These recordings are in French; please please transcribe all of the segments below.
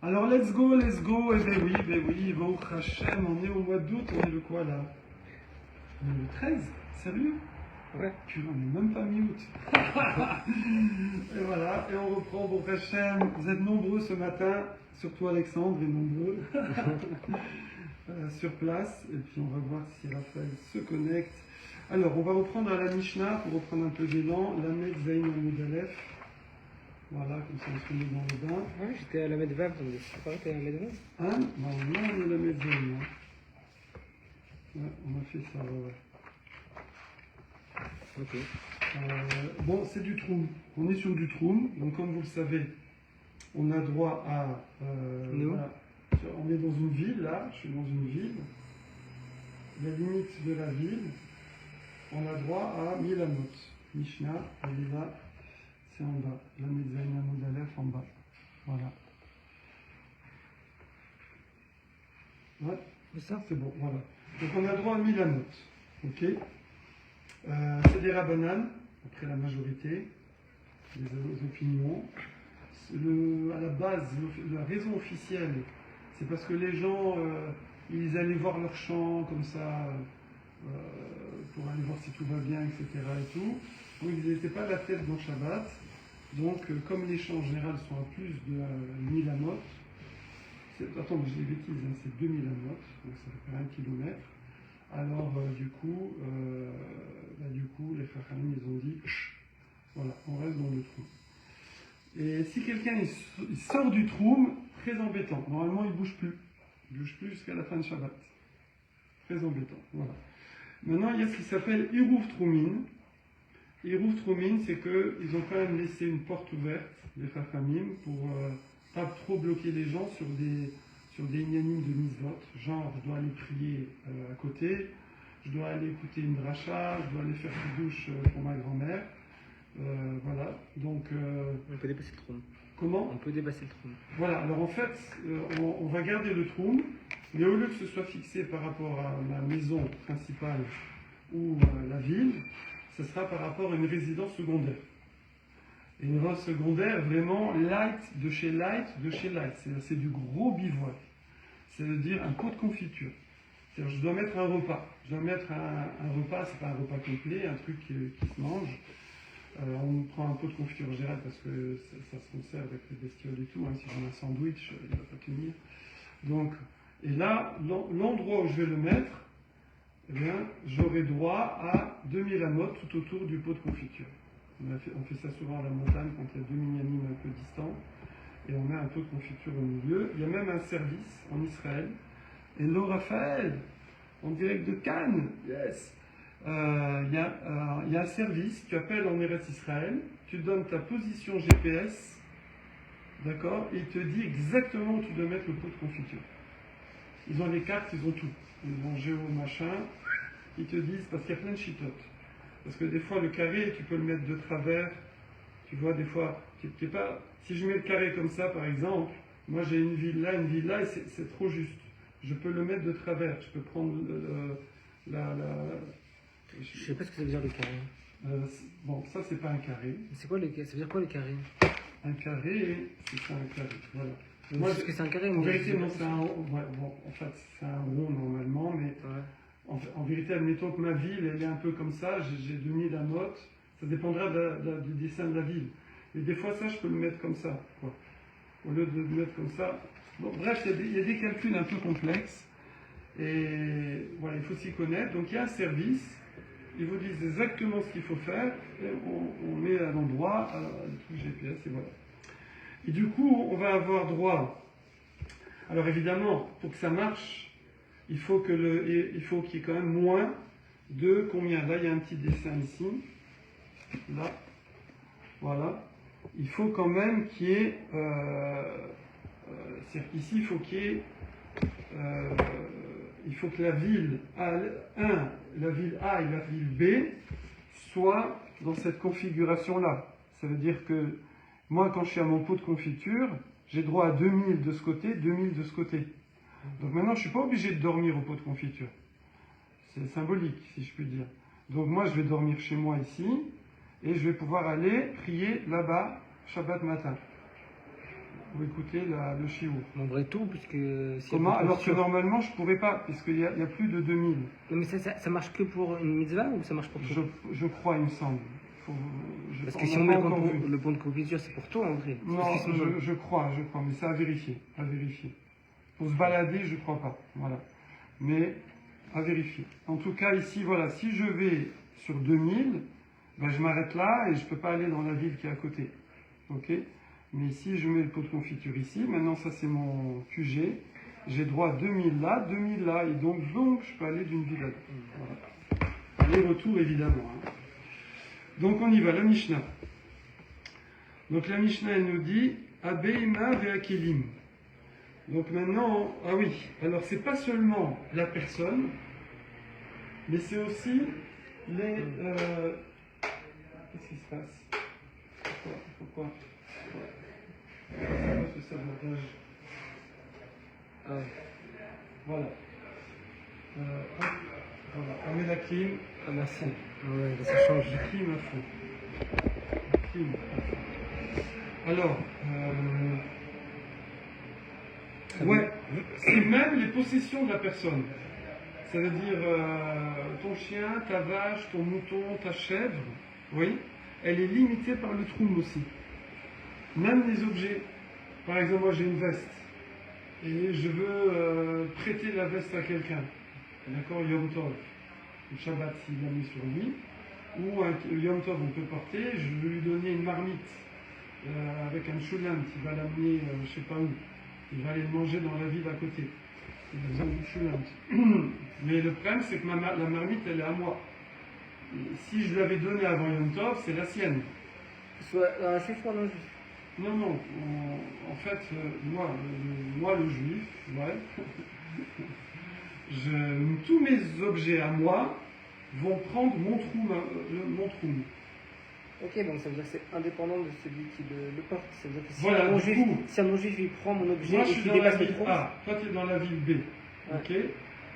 Alors, let's go. Eh ben oui, Baruch Hashem, on est au mois d'août, on est le quoi là? On est le 13, sérieux? Ouais. Purée, on n'est même pas mi-août. Et voilà, et on reprend Baruch Hashem. Vous êtes nombreux ce matin, surtout Alexandre est nombreux, sur place. Et puis on va voir si Raphaël se connecte. Alors, on va reprendre à la Mishnah pour reprendre un peu d'élan. Lamed Zayin Amud Aleph. Voilà, comme ça on se met dans le bain. Ouais, j'étais à la Medvav, donc je crois que t'es à la Medvav. Hein? Bon, là on est la Medzayin. Hein. Ouais, on a fait ça, ouais. Ok. Bon, c'est du Troum. On est sur du Troum. Donc, comme vous le savez, on a droit à. Voilà. On est dans une ville, là. Je suis dans une ville. La limite de la ville, on a droit à 1000 amot. Mishnah, elle est là. C'est en bas. La Medzayin Amud Aleph en bas. Voilà. Ouais, C'est ça? c'est bon, voilà. Donc, on a droit à 1000 amot. Ok? C'est des rabbanan, après la majorité, les opinions. À la base, la raison officielle, c'est parce que les gens, ils allaient voir leur champ comme ça, pour aller voir si tout va bien, etc. et tout. Donc ils n'étaient pas la tête dans Shabbat. Donc comme les champs en général sont à plus de 1000 amot, attends, j'ai des bêtises, hein, c'est 2000 amot, donc ça fait 1 kilomètre. Alors du coup, les Chachamim, ils ont dit, voilà, on reste dans le trou. Et si quelqu'un il sort du trou, très embêtant. Normalement, il ne bouge plus. Il ne bouge plus jusqu'à la fin de Shabbat. Très embêtant. Voilà. Maintenant, il y a ce qui s'appelle Irouf Troumin. Irouf Troumin, c'est qu'ils ont quand même laissé une porte ouverte, les Chachamim, pour pas trop bloquer les gens sur des inanimes de mitzvot. Genre, je dois aller prier à côté, je dois aller écouter une dracha, je dois aller faire une douche pour ma grand-mère. Voilà, donc... On peut dépasser le trône. Comment? On peut dépasser le trône. Voilà, alors en fait, on va garder le trou, mais au lieu que ce soit fixé par rapport à la maison principale ou la ville, ce sera par rapport à une résidence secondaire. Et une résidence secondaire vraiment light de chez light de chez light. C'est du gros bivouac. C'est-à-dire un pot de confiture. C'est-à-dire je dois mettre un repas. Je dois mettre un repas, c'est pas un repas complet, un truc qui se mange. On prend un pot de confiture en général parce que ça se conserve avec les bestioles et tout. Hein. Si j'ai un sandwich, il ne va pas tenir. Donc, et là, l'endroit où je vais le mettre, eh bien, j'aurai droit à 2000 amot tout autour du pot de confiture. On fait ça souvent à la montagne quand il y a 2 minyanim un peu distants. Et on met un pot de confiture au milieu. Il y a même un service en Israël. Et l'eau Raphaël, en direct de Cannes, yes. Il y a un service, tu appelles en Eretz Israël, tu donnes ta position GPS, d'accord, et il te dit exactement où tu dois mettre le pot de confiture. Ils ont les cartes, ils ont tout. Ils ont géo machin, ils te disent, parce qu'il y a plein de chitotes. Parce que des fois, le carré, tu peux le mettre de travers, tu vois, des fois, t'es pas, si je mets le carré comme ça, par exemple, moi j'ai une ville là, et c'est trop juste. Je peux le mettre de travers, je peux prendre Je sais pas ce que ça veut dire le carré. Bon, ça c'est pas un carré. C'est quoi les... Ça veut dire quoi les carrés? Un carré, c'est ça un carré. Voilà. Donc, Moi, est-ce que c'est un carré? En vérité, non, c'est un rond. Ouais, bon, en fait, c'est un rond normalement, mais Ouais. en vérité, admettons que ma ville, elle est un peu comme ça. J'ai 2000 amot. Ça dépendra du dessin de la ville. Et des fois, ça, je peux le mettre comme ça, quoi. Au lieu de le mettre comme ça. Bon, bref, il y a des calculs un peu complexes. Et voilà, il faut s'y connaître. Donc, il y a un service. Ils vous disent exactement ce qu'il faut faire, et on met à l'endroit le truc GPS, et voilà. Et du coup, on va avoir droit. Alors évidemment, pour que ça marche, il faut qu'il y ait quand même moins de combien? Là, il y a un petit dessin ici. Là. Voilà. Il faut quand même qu'il y ait. C'est-à-dire qu'ici, il faut qu'il y ait. Il faut que la ville la ville A et la ville B soient dans cette configuration-là. Ça veut dire que moi, quand je suis à mon pot de confiture, j'ai droit à 2000 de ce côté, 2000 de ce côté. Donc maintenant, je ne suis pas obligé de dormir au pot de confiture. C'est symbolique, si je puis dire. Donc moi, je vais dormir chez moi ici, et je vais pouvoir aller prier là-bas, Shabbat matin. ou écouter le shiur. On devrait tout, puisque... si Comment? il y a Alors que plus de normalement, je ne pourrais pas, puisqu'il y a plus de 2000. Non, mais ça marche que pour une mitzvah ou ça marche pour tout? Je crois, il me semble. Parce on que si n'a on pas met encore vu. le bon de confiture, c'est pour tout en vrai. Non, Parce que sinon- je crois, mais c'est à vérifier, à vérifier. Pour se balader, je ne crois pas, voilà. Mais à vérifier. En tout cas, ici, voilà, si je vais sur 2000, ben, je m'arrête là et je ne peux pas aller dans la ville qui est à côté. Ok? Mais ici, je mets le pot de confiture ici. Maintenant, ça, c'est mon QG. J'ai droit à 2000 là, et donc je peux aller d'une ville à l'autre. Voilà. Aller-retour, évidemment. Hein. Donc, on y va, la Mishnah. Donc, la Mishnah, elle nous dit Abeima ve'akelim. Donc, maintenant, ah oui, alors, c'est pas seulement la personne, mais c'est aussi les. Qu'est-ce qui se passe? Pourquoi c'est quoi ce sabotage? Voilà. Hop, voilà. On met la clim. Ah, merci. Ouais, ça change. La clim à fond. La clim à fond. Alors, ouais, c'est même les possessions de la personne. Ça veut dire ton chien, ta vache, ton mouton, ta chèvre, oui, elle est limitée par le troum aussi. Même les objets. Par exemple, moi j'ai une veste et je veux prêter la veste à quelqu'un. D'accord, Yom Tov, le Shabbat s'il l'a mis sur lui, ou un Yom Tov on peut porter, je veux lui donner une marmite avec un choulam qui va l'amener je ne sais pas où, il va aller le manger dans la ville à côté. Il a besoin du choulam. Mais le problème c'est que la marmite elle est à moi. Et si je l'avais donnée avant Yom Tov, c'est la sienne. Soit un juif ou un non-juif? Non, en fait, moi le juif, ouais, tous mes objets à moi vont prendre mon troum. Ok, donc ça veut dire que c'est indépendant de celui qui le porte. Ça veut dire que si Voilà, un non-juif, du coup, si un non-juif il prend mon objet moi je et suis qu'il dans la dépasse le ville trou, A, toi tu es dans la ville B, Ouais. ok?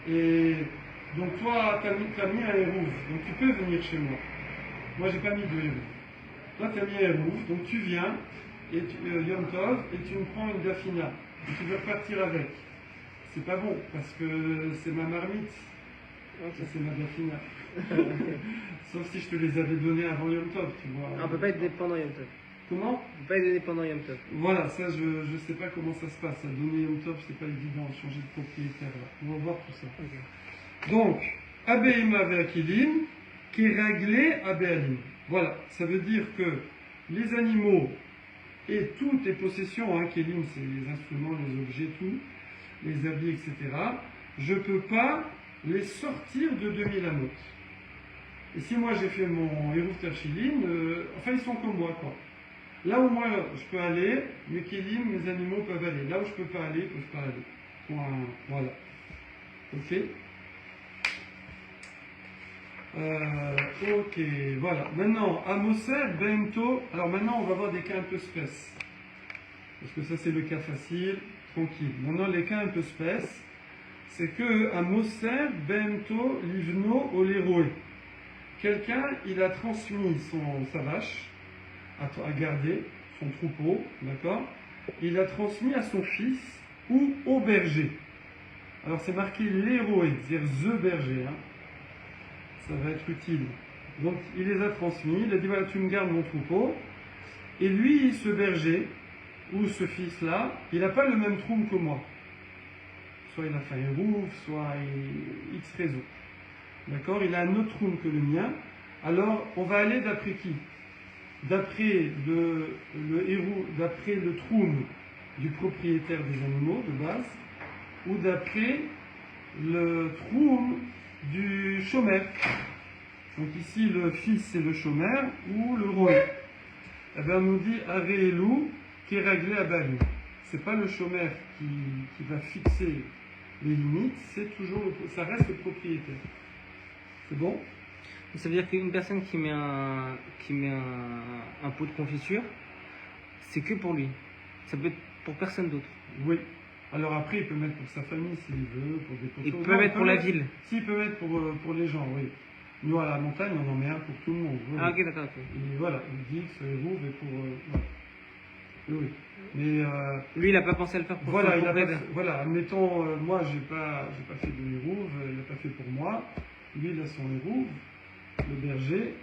Et donc toi, tu as mis un hérouf, donc tu peux venir chez moi. Moi j'ai pas mis de hérouf. Toi tu as mis un hérouf, donc tu viens, et Yom Tov, et tu me prends une dafina, et tu veux repartir avec. C'est pas bon, parce que c'est ma marmite, Ok. c'est ma dafina. Sauf si je te les avais donnés avant Yom Tov, tu vois. On peut pas être dépendant Yom Tov. Comment? On peut pas être dépendant Yom Tov. Voilà, ça je sais pas comment ça se passe. À donner Yom Tov, c'est pas évident, changer de propriétaire là. On va voir tout ça. Ok. Donc, Abeima ve'akilim, qui est réglé Abealim. Voilà, ça veut dire que les animaux et toutes les possessions, hein, Kélim c'est les instruments, les objets, tout, les habits, etc., je ne peux pas les sortir de 2000 amot. Et si moi j'ai fait mon Hérouf Terchilim, enfin ils sont comme moi quoi. Là où moi je peux aller, mes Kélim, mes animaux peuvent aller. Là où je ne peux pas aller, ils ne peuvent pas aller. Voilà. Ok. Ok, voilà. Maintenant, à Moser, Bento. Alors maintenant, on va voir des cas un peu spèces. Parce que ça, c'est le cas facile, tranquille. Maintenant, les cas un peu spèces, c'est que à Moser, Bento, Livno, Oleroé. Quelqu'un, il a transmis sa vache à garder, son troupeau, d'accord? Il a transmis à son fils ou au berger. Alors, c'est marqué l'héroé, c'est-à-dire the berger, hein. Ça va être utile. Donc il les a transmis, il a dit voilà tu me gardes mon troupeau. Et lui, ce berger, ou ce fils-là, il n'a pas le même trou que moi. Soit il a fait un rouf, soit X raison. D'accord? Il a un autre trou que le mien. Alors on va aller d'après qui? D'après d'après le trou du propriétaire des animaux de base, ou d'après le trou du chômeur. Donc ici le fils c'est le chômeur ou le roi. Eh bien on nous dit Aréelou qui est réglé à Bali. C'est pas le chômeur qui va fixer les limites, ça reste le propriétaire. C'est bon? Ça veut dire qu'une personne qui met un pot de confiture, c'est que pour lui. Ça peut être pour personne d'autre. Oui. Alors après, il peut mettre pour sa famille s'il veut, pour des poteaux. Il peut mettre pour la ville. Si, il peut mettre pour les gens, oui. Nous, à la montagne, on en met un pour tout le monde. Oui. Ah, ok, d'accord. Ok. Et voilà, il dit que c'est rouve et pour. Voilà. Oui. Mais Lui, il n'a pas pensé à le faire pour voilà, son il a pas, propriétaire. voilà, admettons, moi j'ai pas fait de hérouve, il n'a pas fait pour moi. Lui, il a son hérouve. Le berger,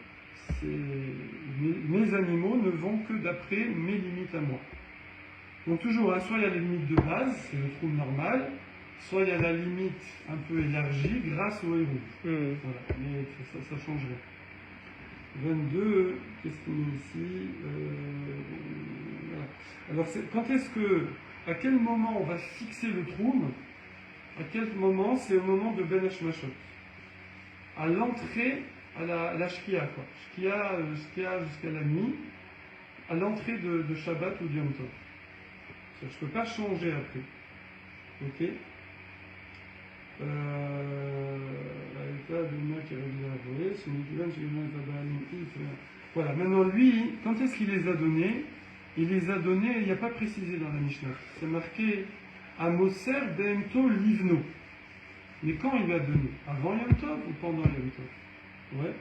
c'est mes animaux ne vont que d'après mes limites à moi. Donc toujours, hein, soit il y a les limites de base, c'est le trou normal, soit il y a la limite un peu élargie grâce au hérouve. Voilà, mais ça change rien. 22, qu'est-ce qu'il met ici voilà. Alors, quand est-ce que, à quel moment on va fixer le trou? À quel moment? C'est au moment de Ben Hashmashot. À l'entrée, à la Shkia, quoi. Shkia jusqu'à la nuit, à l'entrée de Shabbat ou du Yom Tov. Je ne peux pas changer après. Ok. Voilà, maintenant lui, quand est-ce qu'il les a donnés? Il les a donnés, il n'y a pas précisé dans la Mishnah. C'est marqué à Moser Bento Livno. Mais quand il lui a donné? Avant Yom Tov ou pendant Yom Tov? Ouais.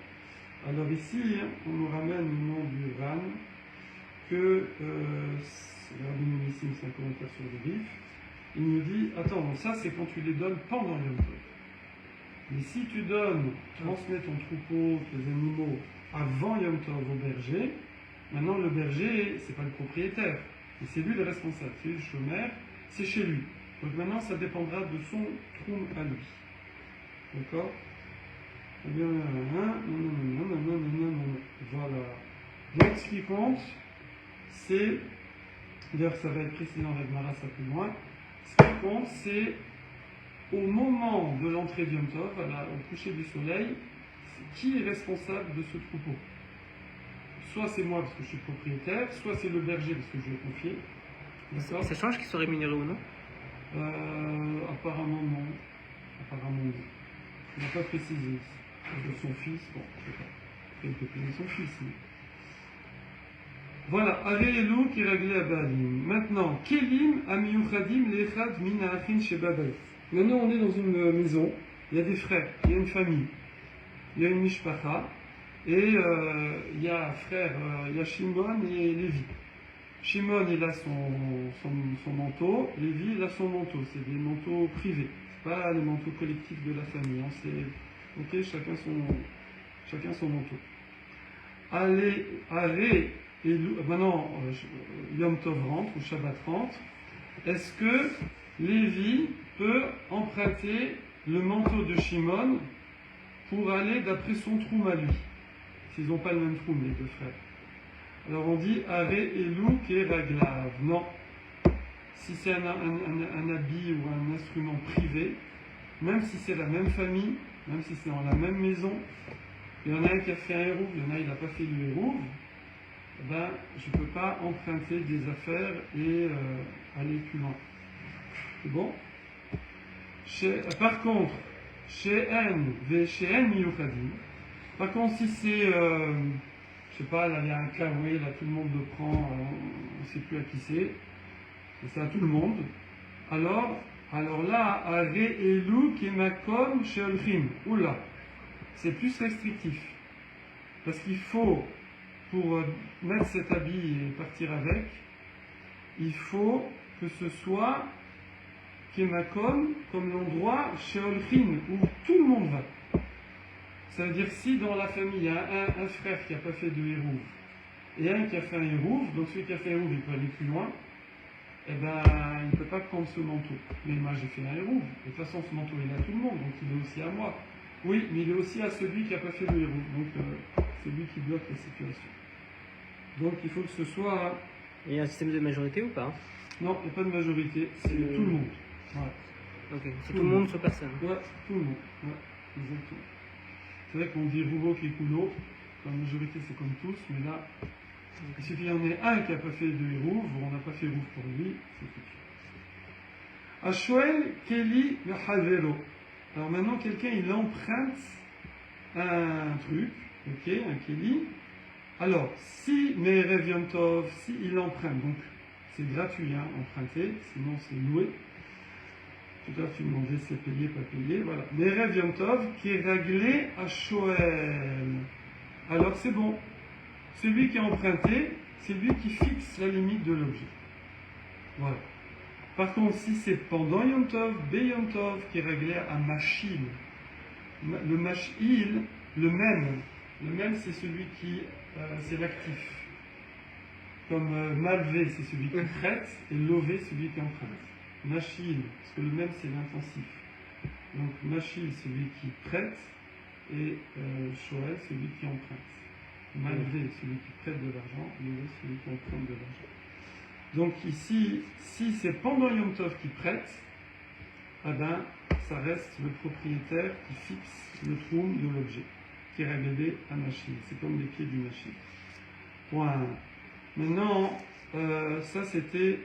Alors ici, on nous ramène au nom du Ran que Rabbi Nissim, c'est un commentaire sur le Rif. Il nous dit, attends, ça c'est quand tu les donnes pendant Yom Tov. Mais si tu transmets ton troupeau, tes animaux, avant Yom Tov au berger, maintenant le berger, c'est pas le propriétaire, mais c'est lui le responsable, c'est lui le chômeur, c'est chez lui. Donc maintenant ça dépendra de son troum à lui. D'accord? Voilà. Donc ce qui compte, c'est, d'ailleurs ça va être précisé dans l'Agmara ça plus loin, ce qui compte c'est au moment de l'entrée du Yom Tov, au coucher du soleil, qui est responsable de ce troupeau? Soit c'est moi parce que je suis propriétaire, soit c'est le berger parce que je l'ai confié. D'accord? Ça change qu'il soit rémunéré ou non? Apparemment non. Apparemment non. Il n'a pas précisé. Son fils, bon, je sais pas. Il peut payer son fils. Mais... Voilà, Arelou qui réglait à Balim. Maintenant, Kelim Amiyuchadim Lechad Minachin Shebabay. Maintenant, on est dans une maison, il y a des frères, il y a une famille, il y a une mishpacha, et il y a un frère, il y a Shimon et Lévi. Shimon, il a son manteau, Lévi, il a son manteau. C'est des manteaux privés, c'est pas les manteaux collectifs de la famille. Hein. C'est, ok, chacun son manteau. Allez, et maintenant, Yom Tov rentre, ou Shabbat rentre. Est-ce que Lévi peut emprunter le manteau de Shimon pour aller d'après son troum à lui, s'ils n'ont pas le même troum, les deux frères? Alors on dit Are Elou Keraglav. Non. Si c'est un habit ou un instrument privé, même si c'est la même famille, même si c'est dans la même maison, il y en a un qui a fait un hérouve, il y en a qui n'a pas fait du hérouve, ben, je ne peux pas emprunter des affaires et aller plus loin. C'est bon? Par contre, chez En Miyuchadim, par contre, si c'est, je sais pas, là il y a un kawé, là tout le monde le prend, on ne sait plus à qui c'est à tout le monde. Alors là, Are Elu Kemakom Sheolchim, oula, c'est plus restrictif. Parce qu'il faut, pour mettre cet habit et partir avec, il faut que ce soit Kemakom, comme l'endroit Sheolchim, où tout le monde va. Ça veut dire si dans la famille il y a un frère qui n'a pas fait de hérouve et un qui a fait un hérouve, donc celui qui a fait un hérouve il peut aller plus loin, eh ben il ne peut pas prendre ce manteau. Mais moi j'ai fait un hérouve, de toute façon ce manteau il est à tout le monde, donc il est aussi à moi. Oui, mais il est aussi à celui qui n'a pas fait de hérouve, donc c'est lui qui bloque la situation. Donc il faut que ce soit... Il y a un système de majorité ou pas? Non, il n'y a pas de majorité, c'est tout le monde. Ouais. Ok, c'est tout le monde sur personne. Ouais, tout le monde. Ouais, exactement. C'est vrai qu'on dit rouleau qui est couleau, la majorité c'est comme tous, mais là, il suffit qu'il y en ait un qui n'a pas fait de hérouve, on n'a pas fait hérouve pour lui, c'est tout. Ashwel Keli Havero. Alors maintenant, quelqu'un il emprunte un truc, ok, un Keli. Alors, si Merev Yom Tov, si il emprunte, donc c'est gratuit, hein, emprunter, sinon c'est loué. Tout à l'heure, tu demandais c'est payé, pas payé, voilà. Merev Yom Tov qui est réglé à Shoel. Alors c'est bon. Celui qui a emprunté, c'est lui qui fixe la limite de l'objet. Voilà. Par contre, si c'est pendant Yom Tov, Beyom Tov, qui est réglé à Machil, le Machil, le même c'est celui qui, c'est l'actif. Comme Malvé, c'est celui qui prête, et Lové, celui qui emprunte. Machil, parce que le même c'est l'intensif. Donc Machil, celui qui prête, et Shoel, celui qui emprunte. Malvé, celui qui prête de l'argent, Lové, celui qui emprunte de l'argent. Donc ici, si c'est pendant Yom Tov qui prête, eh ben, ça reste le propriétaire qui fixe le troum de l'objet, qui est réglé à Machil. C'est comme les pieds du Machil. Point. Maintenant, ça c'était,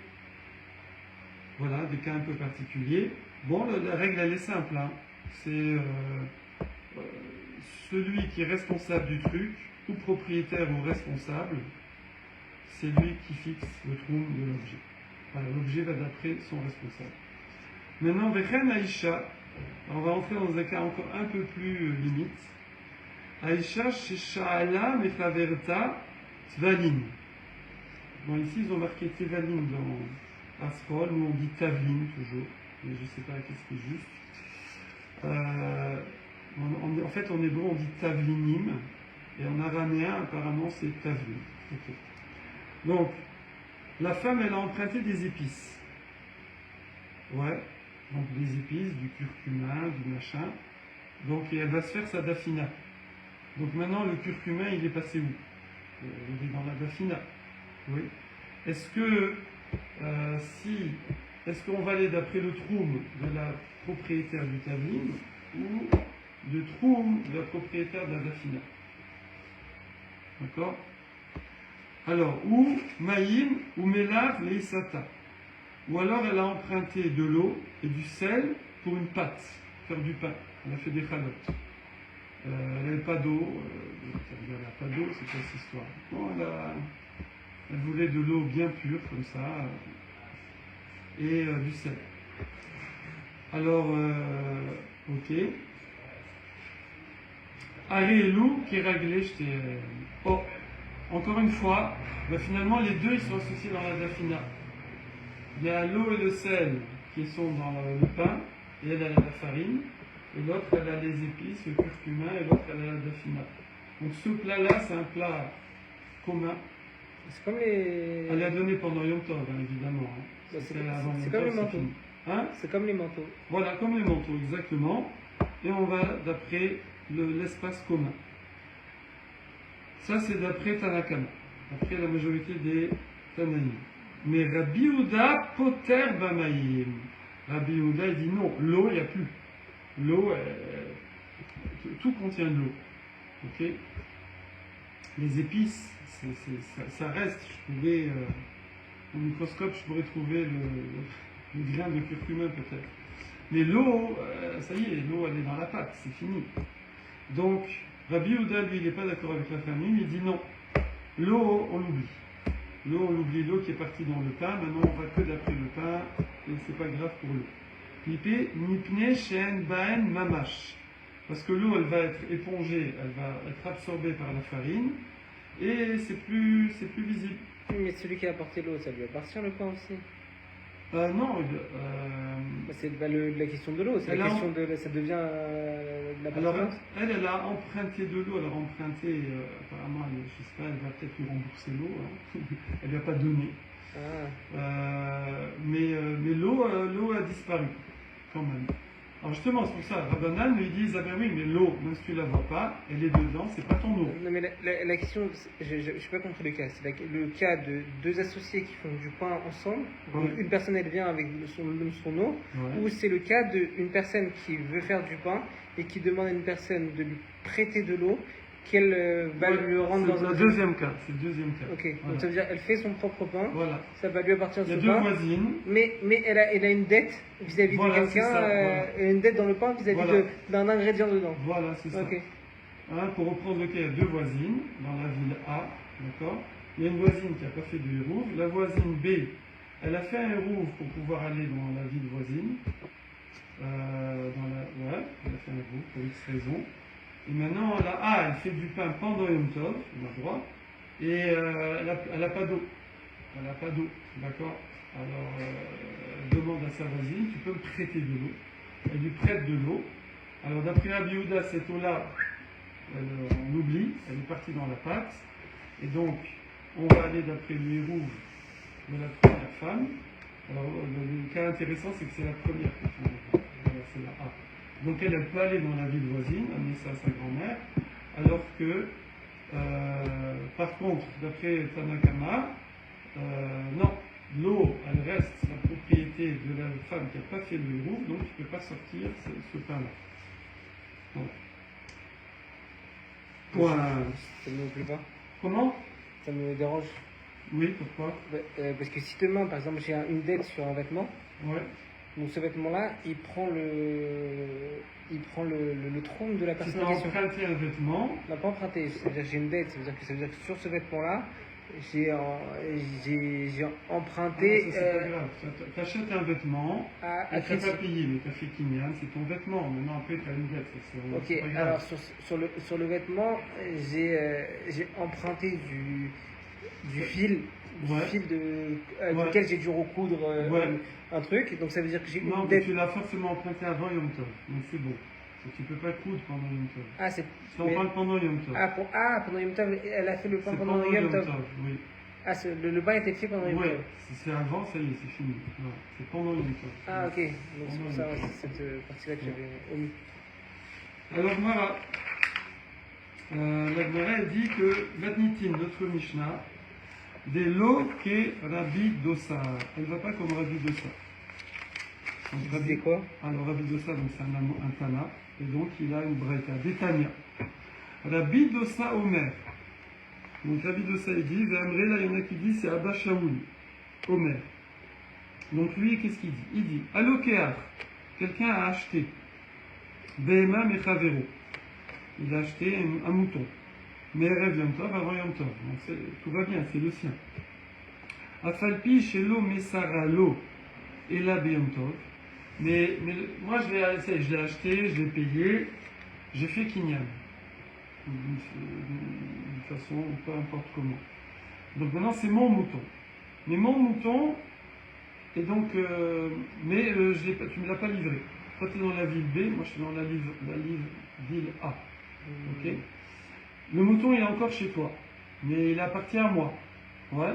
voilà, des cas un peu particuliers. Bon, la règle elle est simple, hein. C'est celui qui est responsable du truc, ou propriétaire ou responsable, c'est lui qui fixe le troum de l'objet. Voilà, l'objet va d'après son responsable. Maintenant, Vechen Aïcha, on va entrer dans un cas encore un peu plus limite. Aïcha Shesha'ala Mechaverta Tvalin. Bon, ici ils ont marqué Tvalin dans Asrol, nous on dit Tavlin toujours, mais je ne sais pas qu'est-ce qui est juste. En fait, en hébreu on dit Tavlinim, et en araméen apparemment c'est Tavlin. Okay. Donc, la femme elle a emprunté des épices. Ouais, donc des épices, du curcuma, du machin. Donc, et elle va se faire sa dafina. Donc maintenant le curcuma il est passé où? Il est dans la dafina. Oui. Est-ce que est-ce qu'on va aller d'après le troum de la propriétaire du tavlim ou le troum de la propriétaire de la dafina? D'accord? Alors, ou maïm ou melav leisata. Ou alors elle a emprunté de l'eau et du sel pour une pâte, faire du pain. Elle a fait des chalotes. Elle n'avait pas d'eau. Elle n'a pas d'eau, c'est quoi cette histoire? Bon, elle voulait de l'eau bien pure, comme ça, et du sel. Alors, ok. Aréelou qui est réglé, oh, encore une fois, ben finalement les deux ils sont associés dans la dafina. Il y a l'eau et le sel qui sont dans le pain, et elle a la farine, et l'autre elle a les épices, le curcuma, et l'autre elle a la dafina. Donc ce plat-là, c'est un plat commun. C'est comme les. Elle l'a donné pendant Yom Tov, hein, évidemment. Hein. Bah, c'est comme les manteaux. Hein? C'est comme les manteaux. Voilà, comme les manteaux, exactement. Et on va d'après l'espace commun. Ça, c'est d'après Tanakama, d'après la majorité des Tanaïm. Mais Rabbi Yehuda poter bamaïm. Rabbi Yehuda, il dit non, l'eau, il n'y a plus. L'eau, tout contient de l'eau. Ok? Les épices, ça reste. Je pourrais, au microscope, je pourrais trouver le grain de curcuma peut-être. Mais l'eau, ça y est, l'eau, elle est dans la pâte, c'est fini. Donc, Rabbi Yehuda, lui, il n'est pas d'accord avec la famille, mais il dit non. L'eau, on l'oublie. L'eau, on l'oublie, l'eau qui est partie dans le pain, maintenant on va que d'après le pain, et c'est pas grave pour l'eau. Nipne shen baen mamash. Parce que l'eau, elle va être épongée, elle va être absorbée par la farine, et c'est plus visible. Mais celui qui a apporté l'eau, ça lui appartient le pain aussi? Non, c'est la question de l'eau, c'est la question de. Ça devient la alors, partie. elle a emprunté de l'eau, elle a emprunté, apparemment, je ne sais pas, elle va peut-être lui rembourser l'eau, hein. Elle ne lui a pas donné. Mais l'eau a disparu, quand même. Alors justement, c'est pour ça, Rabbanan lui disent, ah ben oui, mais l'eau, même si tu ne la vois pas, elle est dedans, c'est pas ton eau. Non mais la question, je n'ai pas compris le cas, c'est le cas de deux associés qui font du pain ensemble, donc une personne elle vient avec son eau, ou c'est le cas d'une personne qui veut faire du pain et qui demande à une personne de lui prêter de l'eau, qu'elle va lui rendre dans un deuxième cas. C'est le deuxième cas. Ok, voilà. Donc ça veut dire qu'elle fait son propre pain, voilà. Ça va lui appartenir. Il y a deux voisines. Mais elle a une dette vis-à-vis de quelqu'un, une dette dans le pain vis-à-vis d'un ingrédient dedans. Voilà, c'est ça. Okay. Hein, pour reprendre le cas, il y a deux voisines dans la ville A, d'accord? Il y a une voisine qui n'a pas fait de hérouve. La voisine B, elle a fait un hérouve pour pouvoir aller dans la ville voisine. Elle a fait un hérouve pour X raison. Et maintenant, la A, elle fait du pain pendant Yom Tov, on a droit. et elle n'a pas d'eau. Elle n'a pas d'eau, d'accord? Alors, elle demande à sa voisine, tu peux me prêter de l'eau? Elle lui prête de l'eau. Alors, d'après Rabbi Yehuda, cette eau-là, on l'oublie, elle est partie dans la pâte. Et donc, on va aller d'après le hérouve de la première femme. Alors, le cas intéressant, c'est que c'est la première femme. C'est la A. Donc, elle peut aller dans la ville voisine, amener ça à sa grand-mère, alors que, par contre, d'après Tanakama, non, l'eau, elle reste la propriété de la femme qui n'a pas fait le hérouve, donc tu ne peux pas sortir ce pain-là. Voilà. Point. Ça ne me plaît pas. Comment? Ça me dérange. Oui, pourquoi? Parce que si demain, par exemple, j'ai une dette sur un vêtement, Ouais. donc ce vêtement-là, il prend le trône de la Si personne tu en as question. emprunté un vêtement, On n'a pas emprunté, c'est-à-dire que j'ai une dette, ça veut dire que sur ce vêtement-là, j'ai emprunté c'est pas grave. Tu achètes un vêtement, à et tu n'as crédit. pas payé, mais tu as fait Kinyan, c'est ton vêtement. Maintenant, après, tu as une dette. C'est pas Ok, grave. alors sur le vêtement, j'ai emprunté du fil, Ouais. avec Ouais. lequel j'ai dû recoudre Ouais. un truc, donc ça veut dire que j'ai Non, une mais dette. tu l'as forcément emprunté avant Yom Tov. Donc c'est bon. Donc, tu ne peux pas coudre pendant Yom Tov. Ah, c'est. Tu empruntes pendant Yom Tov. Pendant Yom Tov, elle a fait le pain C'est pendant Yom Tov. oui. Ah, le pain était fait pendant Yom Ouais, Tov. si c'est avant, ça y est, c'est fini. Ouais. C'est pendant Yom Tov. Ah, ok, donc c'est pour ça, Pendant Yom Tov. c'est cette partie-là que j'avais omis. Alors Mara, la Gemara elle dit que Vatnitin, notre Mishnah, des lots qu'est Rabbi Dossa. Elle ne va pas comme Rabbi Dossa. Donc, Tu disais quoi? Alors Rabbi Dossa, donc c'est un Tana, et donc il a une Braïta, des Tanya. Rabbi Dossa Omer. Donc Rabbi Dossa il dit, Véamré, là il y en a qui disent c'est Abba Shaoul, Omer. Donc lui, qu'est-ce qu'il dit? Il dit, Alokeach, quelqu'un a acheté, Behema Mechavero. Il a acheté un mouton. Mais Erev Yom Tov avant Yom Tov. Donc tout va bien, c'est le sien. Afalpi Shelo Mesaralo et la Yom Tov. Mais moi je l'ai acheté, je l'ai payé, j'ai fait Kinyan. D'une façon, peu importe comment. Donc maintenant c'est mon mouton. Mais mon mouton, et donc, tu ne me l'as pas livré. Toi tu es dans la ville B, moi je suis dans la ville A. Ok. Le mouton il est encore chez toi, mais il appartient à moi. Ouais.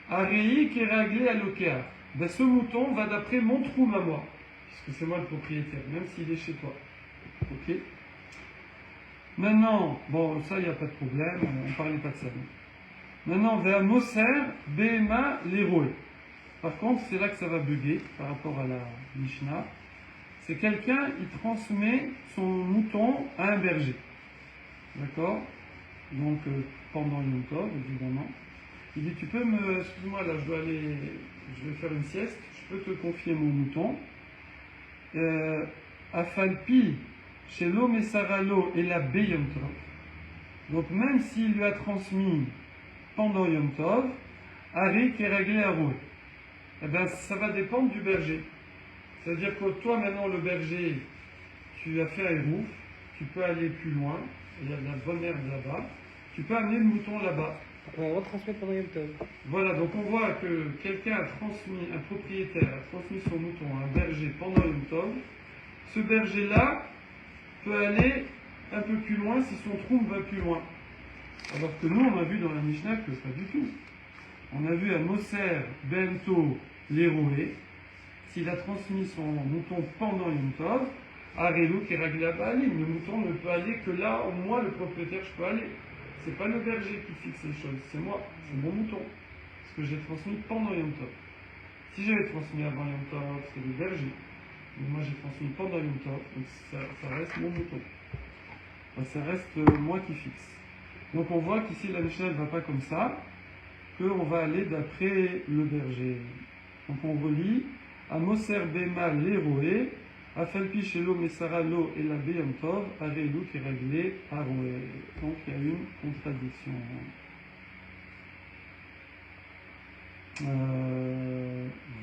Arei qui est réglé à l'Okea. Ben, ce mouton va d'après mon troum à moi, puisque c'est moi le propriétaire, même s'il est chez toi. Ok. Maintenant, bon, ça il n'y a pas de problème, on ne parlait pas de ça. Maintenant, vers Moser, Behema, l'héroï. Par contre, c'est là que ça va bugger par rapport à la Mishnah. C'est quelqu'un, il transmet son mouton à un berger. D'accord? Donc, pendant Yom Tov, évidemment. Il dit, tu peux me... Excuse-moi, là, je vais faire une sieste. Je peux te confier mon mouton. Afalpi, chez l'homme et Saralo et la B Yom Tov. Donc, même s'il lui a transmis pendant Yom Tov, Ari qui est réglé à rouer. Eh bien, ça va dépendre du berger. C'est-à-dire que toi, maintenant, le berger, tu as fait un hérouf, tu peux aller plus loin, il y a de la bonne herbe là-bas, tu peux amener le mouton là-bas. On va retransmettre pendant Yom Tov. Voilà, donc on voit que quelqu'un a transmis, un propriétaire a transmis son mouton à un berger pendant Yom Tov. Ce berger-là peut aller un peu plus loin si son trou va plus loin. Alors que nous, on a vu dans la Mishnah que pas du tout. On a vu à Moser, Bento, l'héroé, s'il a transmis son mouton pendant Yom Tov, Arelou qui règle la baline. Le mouton ne peut aller que là où moi, le propriétaire, je peux aller. C'est pas le berger qui fixe les choses, c'est moi, c'est mon mouton. Parce que j'ai transmis pendant Yom Tov. Si j'avais transmis avant Yom Tov, c'est le berger. Mais moi, j'ai transmis pendant Yom Tov, donc ça reste mon mouton. Enfin, ça reste moi qui fixe. Donc on voit qu'ici, la Mishnah ne va pas comme ça, qu'on va aller d'après le berger. Donc on relit à Moser Bema l'héroé, à Falpi Shelo Mesaralo et la Beyam Tov, à Relou qui est réglé à Roué. Donc il y a une contradiction.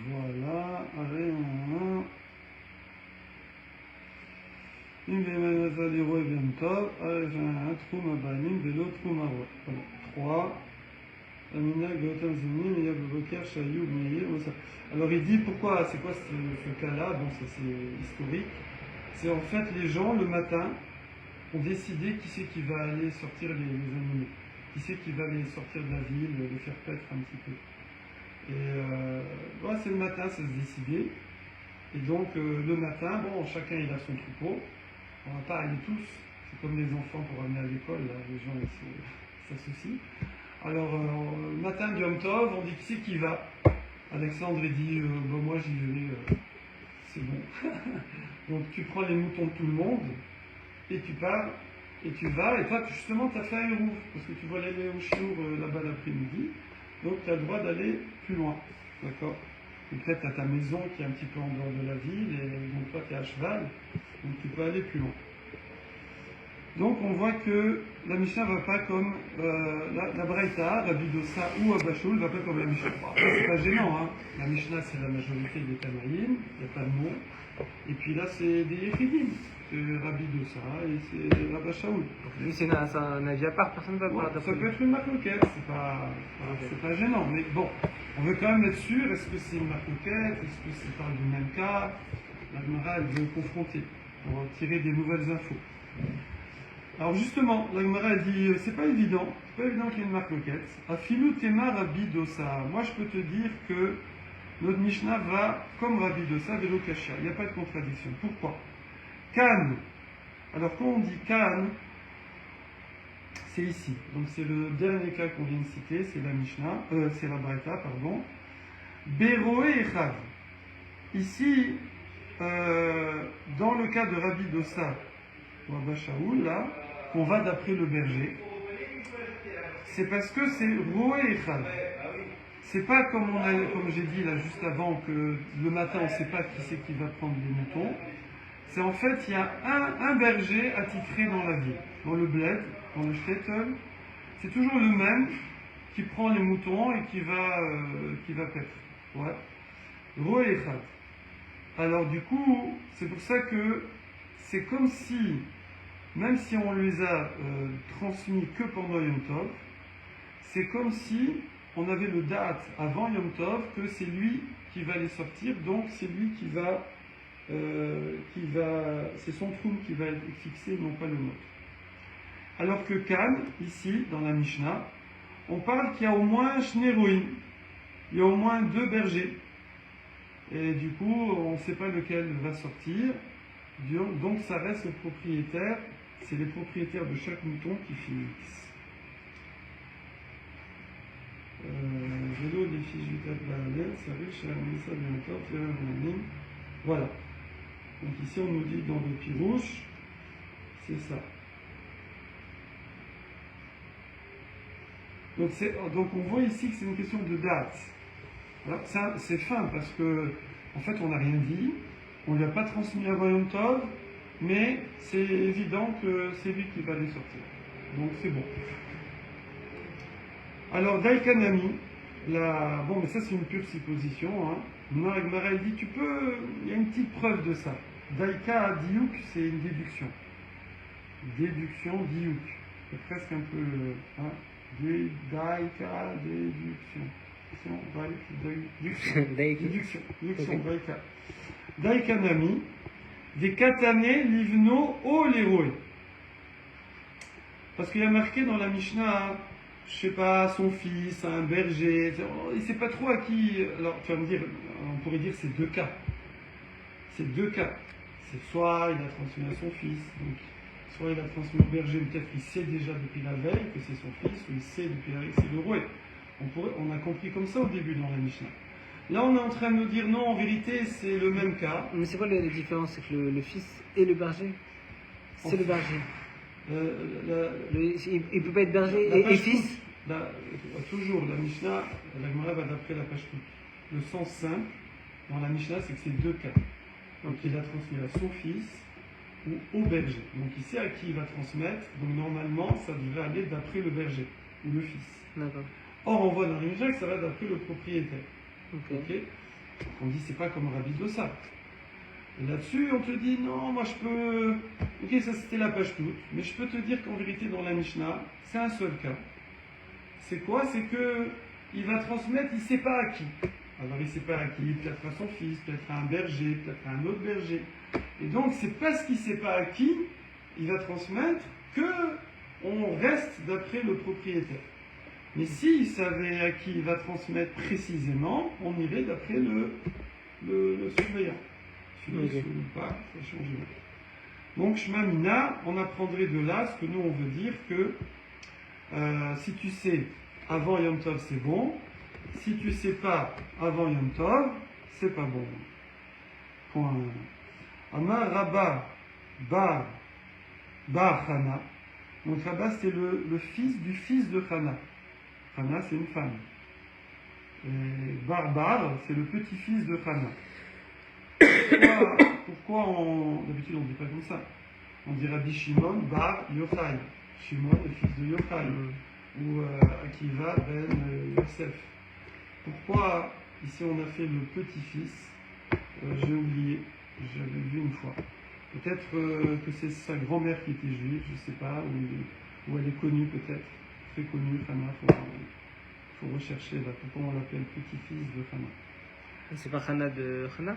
Voilà, Aré, Im Bema l'héroé Beyam Tov, Aré, un Troum Abanim, Vélo Troum à Roué. Voilà, 3. Alors il dit pourquoi, c'est quoi ce cas-là? Bon, ça c'est historique. C'est en fait les gens le matin ont décidé qui c'est qui va aller sortir les animaux, qui c'est qui va les sortir de la ville, les faire paître un petit peu. Et ouais, c'est le matin, ça se décidait. Et donc le matin, bon, chacun il a son troupeau. On va pas aller tous. C'est comme les enfants pour amener à l'école, là, les gens ils s'associent. Alors le matin de Yom Tov, on dit qui c'est qui va. Alexandre il dit bon, moi j'y vais, c'est bon. Donc tu prends les moutons de tout le monde et tu pars et tu vas. Et toi justement tu as fait un rouf parce que tu vas aller au chiour là-bas l'après-midi. Donc tu as le droit d'aller plus loin. D'accord? Et peut-être tu as ta maison qui est un petit peu en dehors de la ville et donc toi tu es à cheval. Donc tu peux aller plus loin. Donc on voit que la Mishnah ne va pas comme la Braïta, Rabbi Dossa ou Abba Shaul ne va pas comme la Mishnah. C'est pas gênant, hein. La Mishnah c'est la majorité des Tanaïm, il n'y a pas de nom. Et puis là c'est des Yechidim, c'est Rabbi Dossa et c'est Abba Shaul. Lui c'est un avis à part, personne ne va Ouais, parler ça peut être une marloquette, c'est pas gênant. Mais bon, on veut quand même être sûr, est-ce que c'est une marloquette, est-ce que c'est parle du même cas? La Gemara elle veut confronter pour tirer des nouvelles infos. Alors justement, la Gemara dit, c'est pas évident qu'il y ait une marloquette. Afilu tema Rabbi Dossa. Moi je peux te dire que notre Mishnah va comme Rabbi Dossa, Velo Kasha. Il n'y a pas de contradiction. Pourquoi? Kan. Alors quand on dit Kan, c'est ici. Donc c'est le dernier cas qu'on vient de citer, c'est la Mishnah, c'est la Braïta, pardon. Beroé Echav. Ici, dans le cas de Rabbi Dossa ou Abba Shaul, là, qu'on va d'après le berger, c'est parce que c'est Roé Echav. C'est pas comme j'ai dit là juste avant, que le matin on ne sait pas qui c'est qui va prendre les moutons. C'est en fait, il y a un berger attitré dans la ville, dans le bled, dans le shtetl. C'est toujours le même qui prend les moutons et qui va paître. Ouais. Roé Echad. Alors du coup, c'est pour ça que c'est comme si, même si on les a transmis que pendant Yom Tov, c'est comme si on avait le date avant Yom Tov que c'est lui qui va les sortir, donc c'est lui c'est son troum qui va être fixé, non pas le nôtre. Alors que Kan, ici, dans la Mishnah, on parle qu'il y a au moins Shneroïm, il y a au moins 2 bergers. Et du coup, on ne sait pas lequel va sortir, donc ça reste le propriétaire, c'est les propriétaires de chaque mouton qui fixent. Vélo des fiches du Tat Bahadet, ça riche à Missa de voilà. Donc ici on nous dit dans le pirouche, c'est ça. Donc on voit ici que c'est une question de date. Alors ça c'est fin parce que en fait on n'a rien dit, on ne lui a pas transmis avant Yom Tov, mais c'est évident que c'est lui qui va les sortir. Donc c'est bon. Alors Daikanami, bon mais ça c'est une pure supposition, hein. Gemara dit il y a une petite preuve de ça. Daika Diouk, c'est une déduction. Déduction Diouk. C'est presque un peu. Hein, Daika, déduction. Déduction. Daika. Daika Nami. Des katane livno o leroe. Parce qu'il y a marqué dans la Mishnah, je sais pas, son fils, un berger, il ne sait pas trop à qui. Alors tu vas me dire, on pourrait dire c'est 2 cas. C'est 2 cas. C'est soit il a transmis à son fils, donc soit il a transmis au berger, peut-être qu'il sait déjà depuis la veille que c'est son fils, ou il sait depuis la veille que c'est le roi. On a compris comme ça au début dans la Mishnah. Là on est en train de nous dire non, en vérité c'est le même cas. Mais c'est quoi la différence? C'est que le fils et le berger? C'est le berger. Il ne peut pas être berger et fils? Toujours, la Mishnah, la Gemara va d'après la page toute. Le sens simple dans la Mishnah, c'est que c'est 2 cas. Donc il a transmis à son fils ou au berger. Donc il sait à qui il va transmettre. Donc normalement, ça devrait aller d'après le berger ou le fils. D'accord. Or, on voit dans la Mishnah que ça va d'après le propriétaire. Okay. On dit c'est pas comme Rabbi Dossa. Et là-dessus, on te dit non, moi je peux. Ok, ça c'était la page toute, mais je peux te dire qu'en vérité, dans la Mishnah, c'est un seul cas. c'est quoi? C'est que il va transmettre, il ne sait pas à qui. Alors il ne sait pas à qui, peut-être à son fils, peut-être à un berger, peut-être à un autre berger. Et donc c'est parce qu'il ne sait pas à qui il va transmettre que on reste d'après le propriétaire. Mais s'il savait à qui il va transmettre précisément, on irait d'après le surveillant. Celui qui ne pas, ça change. Donc Shema Mina, on apprendrait de là ce que nous on veut dire que si tu sais avant Yom Tov c'est bon, si tu sais pas avant Yom Tov, c'est pas bon. Point. Amar Rabba Bar Chana. Donc Rabba c'est le fils du fils de Chana. Chana c'est une femme. Et Bar c'est le petit-fils de Chana. Pourquoi d'habitude on ne dit pas comme ça? On dit Rabbi Shimon Bar Yochai. Shimon le fils de Yochai. Ou Akiva ben Yosef. Pourquoi ici on a fait le petit-fils? J'ai oublié, j'avais vu une fois. Peut-être que c'est sa grand-mère qui était juive, je ne sais pas, ou elle est connue peut-être, très connue, Hana, il faut rechercher là, pourquoi on l'appelle petit-fils de Hana. C'est pas Hana de Hana?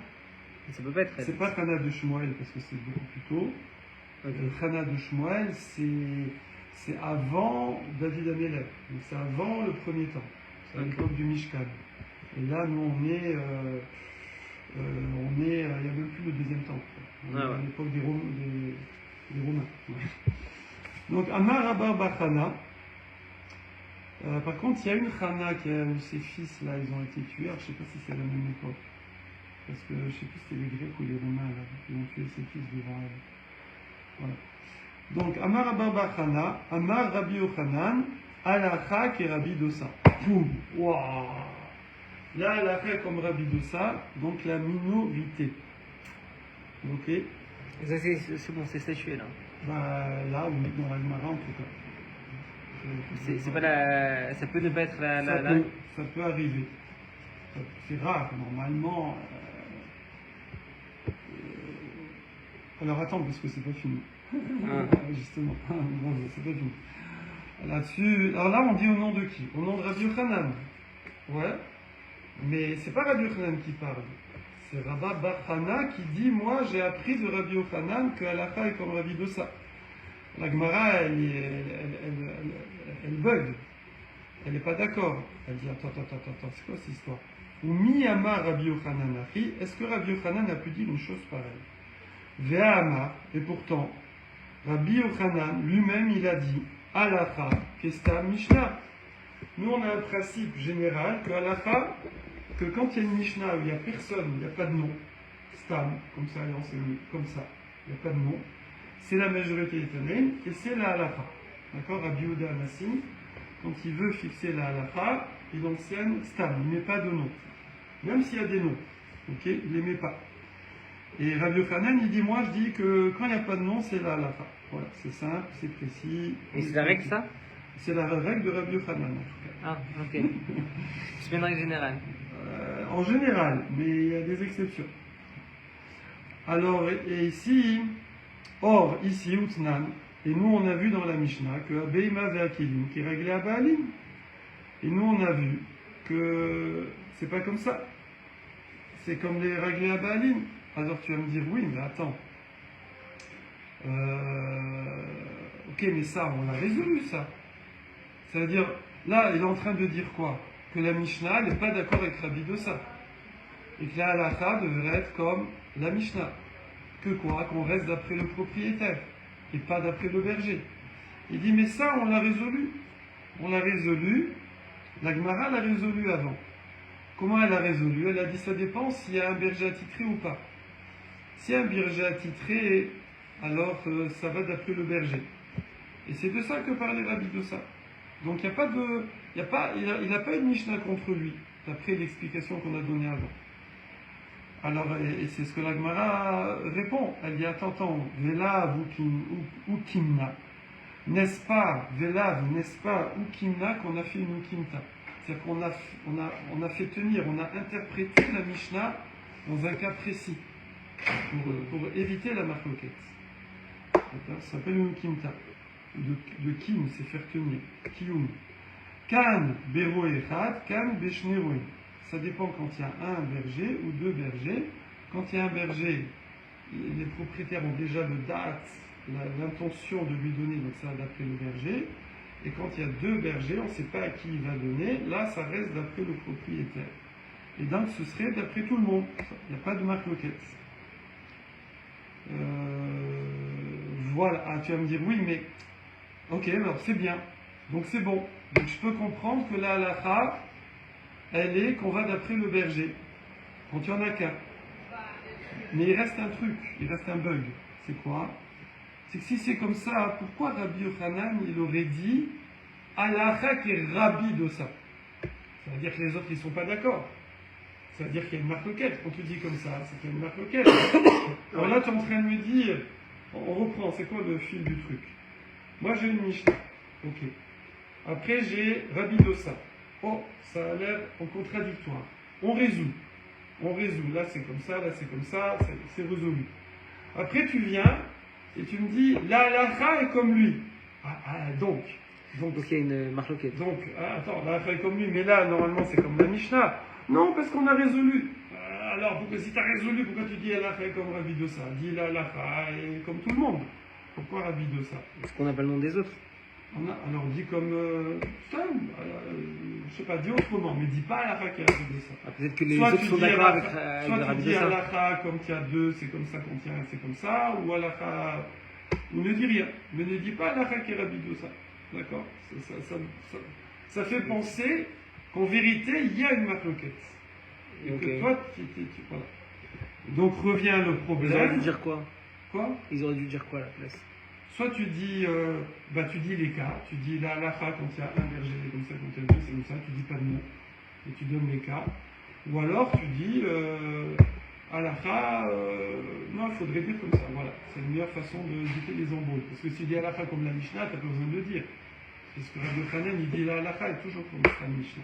Ça peut pas être elle. C'est pas Hana de Shmuel parce que c'est beaucoup plus tôt. Okay. Hana de Shmuel, c'est avant David Amelech, donc c'est avant le premier temps, c'est à l'époque du Mishkan. Et là, nous, on est, il n'y a même plus le deuxième temps. On est à l'époque des Romains. Ouais. Donc, Amar Rabba Bar Chana. Par contre, il y a une Chana où ses fils, là, ils ont été tués. Alors, je ne sais pas si c'est à la même époque. Parce que je ne sais plus si c'était les Grecs ou les Romains, là, qui ont tué ses fils devant elle. Voilà. Donc, Amar Rabba Bar Chana, Amar Rabbi Yochanan, Alacha qui est Rabbi Dosa. Waouh! Là, la fait comme Rabbi Dosa, donc la minorité. Ok? Ça, c'est bon, c'est statué là. Bah, là, oui, dans la Gemara en tout cas. C'est pas la. Ça peut ne pas être ça peut arriver. C'est rare, normalement. Alors attends, parce que c'est pas fini. Justement, c'est pas fini. Là-dessus, alors là, on dit au nom de qui? Au nom de Rabbi Yochanan. Ouais. Mais c'est pas Rabbi Yochanan qui parle, c'est Rabba Bar Chana qui dit moi j'ai appris de Rabbi Yochanan que Halacha est comme Rabbi Dosa. La Gemara elle bug, elle n'est pas d'accord. Elle dit attends, c'est quoi cette histoire? Ou mi amar Rabbi Yochanan achi, est-ce que Rabbi Yochanan a pu dire une chose pareille? Vea amar, et pourtant Rabbi Yochanan lui-même il a dit Halacha Kesta Mishnah. Nous, on a un principe général que Halacha, que quand il y a une Mishnah où il n'y a personne, il n'y a pas de nom, Stam, comme ça, elle est enseignée, comme ça, il n'y a pas de nom, c'est la majorité étonnée, et c'est la Halacha. D'accord? Rabbi Yehuda Nassim, quand il veut fixer la Halacha, il enseigne Stam, il ne met pas de nom. Même s'il y a des noms, ok, il ne les met pas. Et Rabbi Yochanan, il dit, moi, je dis que quand il n'y a pas de nom, c'est la Halacha. Voilà, c'est simple, c'est précis. Et c'est la règle, ça? C'est la règle de Rabbi Yochanan, en tout cas. Ah, ok. C'est une règle générale. En général, mais il y a des exceptions. Alors, et ici, Utnan, et nous on a vu dans la Mishnah que Abeima Ve'akilim qui réglait à Baalim. Et nous on a vu que c'est pas comme ça. C'est comme les réglés à Baalim. Alors tu vas me dire, oui, mais attends. Ok, mais ça, on l'a résolu, ça. C'est-à-dire, là, il est en train de dire quoi? Que la Mishnah n'est pas d'accord avec Rabbi Dosa. Et que la Halacha devrait être comme la Mishnah. Que quoi? Qu'on reste d'après le propriétaire et pas d'après le berger. Il dit, mais ça, on l'a résolu. On l'a résolu. La Gemara l'a résolu avant. Comment elle a résolu? Elle a dit, ça dépend s'il y a un berger attitré ou pas. S'il y a un berger attitré, alors ça va d'après le berger. Et c'est de ça que parlait Rabbi Dosa. Donc il n'a pas une Mishnah contre lui, d'après l'explication qu'on a donnée avant. Alors, et c'est ce que la Gemara répond. Elle dit, attends, Velav ou Kimna. N'est-ce pas, Velav, n'est-ce pas, ou Kimna qu'on a fait une Ukimta? C'est-à-dire qu'on a fait tenir, on a interprété la Mishnah dans un cas précis, pour éviter la marloquette. Ça s'appelle une Ukimta. De Kim, c'est faire tenir. Kiyum. Kan bero echad, kan beshne roim. Ça dépend quand il y a un berger ou deux bergers. Quand il y a un berger, les propriétaires ont déjà le date, l'intention de lui donner, donc ça d'après le berger. Et quand il y a deux bergers, on ne sait pas à qui il va donner, là ça reste d'après le propriétaire. Et donc ce serait d'après tout le monde. Il n'y a pas de marloquette. Voilà. Ah, tu vas me dire oui, mais ok, alors c'est bien. Donc c'est bon. Donc je peux comprendre que la halakha, elle est qu'on va d'après le berger. Quand il n'y en a qu'un. Mais il reste un truc, il reste un bug. C'est quoi? C'est que si c'est comme ça, pourquoi Rabbi Yochanan, il aurait dit halakha qui est Rabbi de ça? Ça veut dire que les autres, ils ne sont pas d'accord. Ça veut dire qu'il y a une marloquette. Quand tu dis comme ça, c'est qu'il y a une marloquette. Alors là, tu es en train de me dire, on reprend, c'est quoi le fil du truc? Moi, j'ai une Mishnah. Ok. Après, j'ai Rabbi Dossa. Oh, ça a l'air en contradictoire. On résout. Là, c'est comme ça, là, c'est comme ça, c'est résolu. Après, tu viens et tu me dis, la halakha est comme lui. Donc il y a une marloquette. Donc, attends, la halakha est comme lui, mais là, normalement, c'est comme la Mishnah. Non, parce qu'on a résolu. Alors, si tu as résolu, pourquoi tu dis la halakha est comme Rabbi Dossa? Dis la halakha est comme tout le monde. Pourquoi Rabbi Dossa? Parce qu'on n'a pas le nom des autres. Alors dis comme je sais pas, dis autrement, mais dis pas halakha qui est Rabbi Dossa. Peut-être que les autres sont d'accord avec soit Rabbi tu dis Dossa. halakha comme il y a deux, c'est comme ça, quand il y a un, c'est comme ça, ou halakha, ou ne dis rien, mais ne dis pas halakha qui est Rabbi Dossa. D'accord? Ça fait penser qu'en vérité, il y a une marloquette. Et que toi, voilà. Donc revient le problème. Ils auraient dû dire quoi? Ils auraient dû dire quoi à la place? Soit tu dis les cas, tu dis la halakha quand il y a un berger, c'est comme ça, quand il y a deux, c'est comme ça, tu dis pas de nom, et tu donnes les cas. Ou alors tu dis halakha, non, il faudrait dire comme ça, voilà. C'est la meilleure façon d'éviter les embrouilles. Parce que si tu dis halakha comme la Mishnah, tu n'as pas besoin de le dire. Parce que Rabbi Yochanan, il dit la halakha est toujours comme la Mishnah.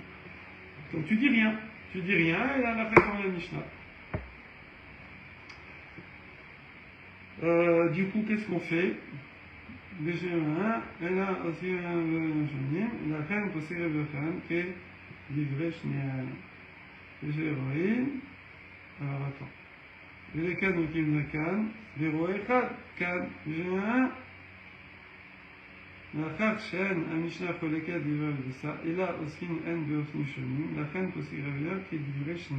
Donc tu dis rien, et la halakha comme la Mishnah. Du coup, qu'est-ce qu'on fait? Elle a aussi un la reine possède le khan qui est livré chez alors attends. Le khan ou qui le khan, le roi khan, j'ai un la kharchen, un mishnah pour le khan livré de ça, et là aussi un de aussi chemin, la reine possède le qui est livré chez